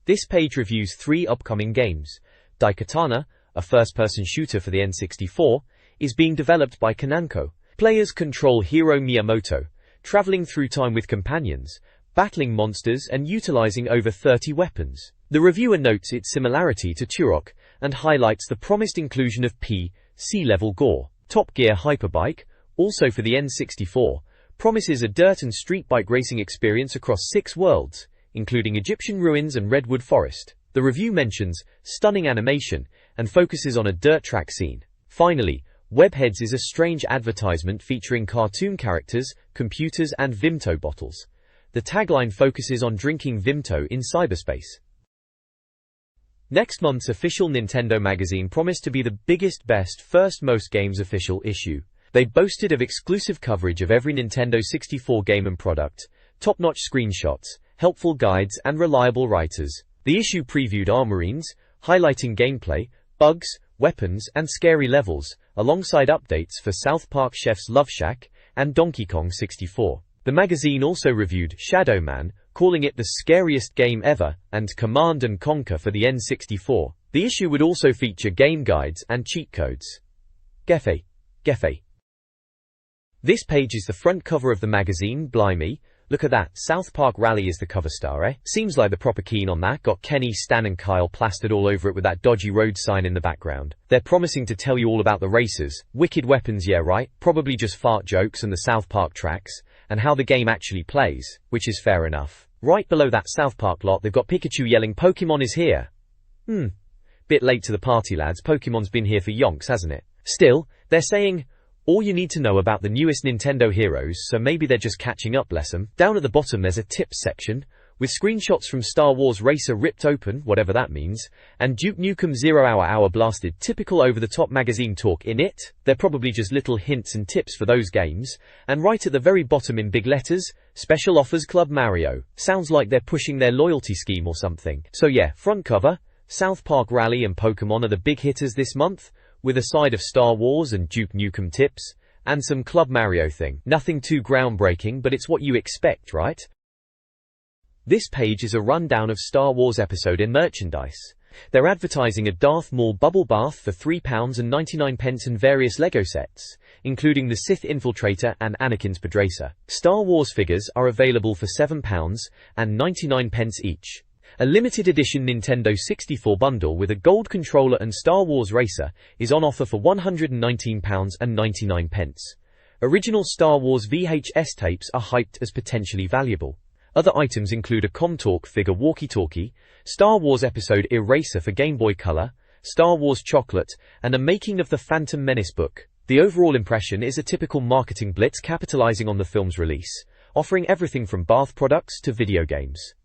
This page reviews 3 upcoming games. Daikatana, a first-person shooter for the N64, is being developed by Konami. Players control Hiro Miyamoto, traveling through time with companions, battling monsters and utilizing over 30 weapons. The reviewer notes its similarity to Turok and highlights the promised inclusion of PC-level gore. Top Gear Hyperbike, also for the N64, promises a dirt and street bike racing experience across 6 worlds, including Egyptian ruins and redwood forest. The review mentions stunning animation and focuses on a dirt track scene. Finally, Webheads is a strange advertisement featuring cartoon characters, computers and Vimto bottles. The tagline focuses on drinking Vimto in cyberspace. Next month's official Nintendo magazine promised to be the biggest, best, first most games official issue. They boasted of exclusive coverage of every Nintendo 64 game and product, top-notch screenshots, helpful guides and reliable writers. The issue previewed Armorines, highlighting gameplay, bugs, weapons and scary levels, alongside updates for South Park Chef's Love Shack and Donkey Kong 64. The magazine also reviewed Shadow Man, calling it the scariest game ever, and Command and Conquer for the N64. The issue would also feature game guides and cheat codes. Gefe. This page is the front cover of the magazine. Blimey, look at that. South Park Rally is the cover star, eh? Seems like they're proper keen on that. Got Kenny, Stan and Kyle plastered all over it with that dodgy road sign in the background. They're promising to tell you all about the races. Wicked weapons, yeah right? Probably just fart jokes and the South Park tracks, and how the game actually plays, which is fair enough. Right below that South Park lot, they've got Pikachu yelling, "Pokemon is here." Bit late to the party, lads. Pokemon's been here for yonks, hasn't it? Still, they're saying all you need to know about the newest Nintendo heroes, so maybe they're just catching up, bless 'em. Down at the bottom there's a tips section, with screenshots from Star Wars Racer ripped open, whatever that means, and Duke Nukem 0 Hour blasted. Typical over-the-top magazine talk in it. They're probably just little hints and tips for those games. And right at the very bottom in big letters, special offers Club Mario. Sounds like they're pushing their loyalty scheme or something. So yeah, front cover, South Park Rally and Pokemon are the big hitters this month, with a side of Star Wars and Duke Nukem tips, and some Club Mario thing. Nothing too groundbreaking, but it's what you expect, right? This page is a rundown of Star Wars episode in merchandise. They're advertising a Darth Maul bubble bath for £3.99 and various Lego sets, including the Sith Infiltrator and Anakin's Podracer. Star Wars figures are available for £7.99 each. A limited edition Nintendo 64 bundle with a gold controller and Star Wars Racer is on offer for £119.99. Original Star Wars VHS tapes are hyped as potentially valuable. Other items include a ComTalk figure walkie-talkie, Star Wars episode Eraser for Game Boy Color, Star Wars chocolate, and a Making of the Phantom Menace book. The overall impression is a typical marketing blitz capitalizing on the film's release, offering everything from bath products to video games.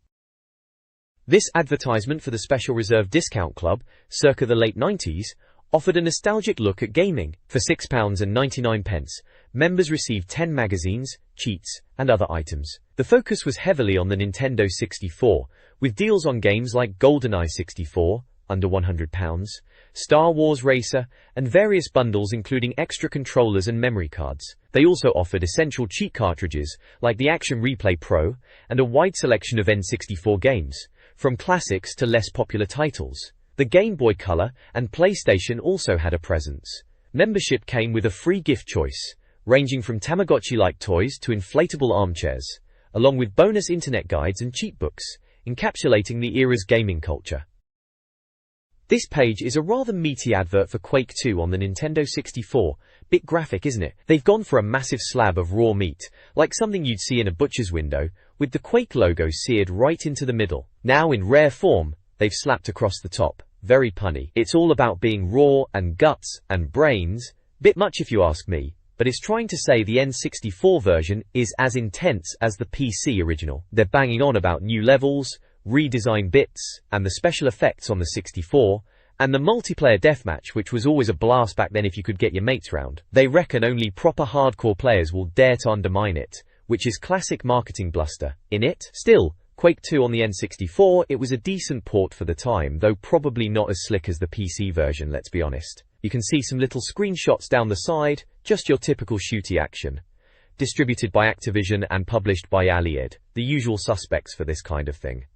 This advertisement for the Special Reserve Discount Club, circa the late 90s, offered a nostalgic look at gaming. For £6.99, members received 10 magazines, cheats, and other items. The focus was heavily on the Nintendo 64, with deals on games like GoldenEye 64, under £100, Star Wars Racer, and various bundles including extra controllers and memory cards. They also offered essential cheat cartridges, like the Action Replay Pro, and a wide selection of N64 games, from classics to less popular titles. The Game Boy Color and PlayStation also had a presence. Membership came with a free gift choice, ranging from Tamagotchi-like toys to inflatable armchairs, along with bonus internet guides and cheat books, encapsulating the era's gaming culture. This page is a rather meaty advert for Quake 2 on the Nintendo 64. Bit graphic, isn't it? They've gone for a massive slab of raw meat, like something you'd see in a butcher's window, with the Quake logo seared right into the middle. Now in rare form, they've slapped across the top. Very punny. It's all about being raw and guts and brains. Bit much if you ask me, but it's trying to say the N64 version is as intense as the PC original. They're banging on about new levels, redesign bits, and the special effects on the 64, and the multiplayer deathmatch, which was always a blast back then if you could get your mates round. They reckon only proper hardcore players will dare to undermine it, which is classic marketing bluster. In it, still, Quake 2 on the N64, it was a decent port for the time, though probably not as slick as the PC version, let's be honest. You can see some little screenshots down the side, just your typical shooty action. Distributed by Activision and published by Allied, the usual suspects for this kind of thing.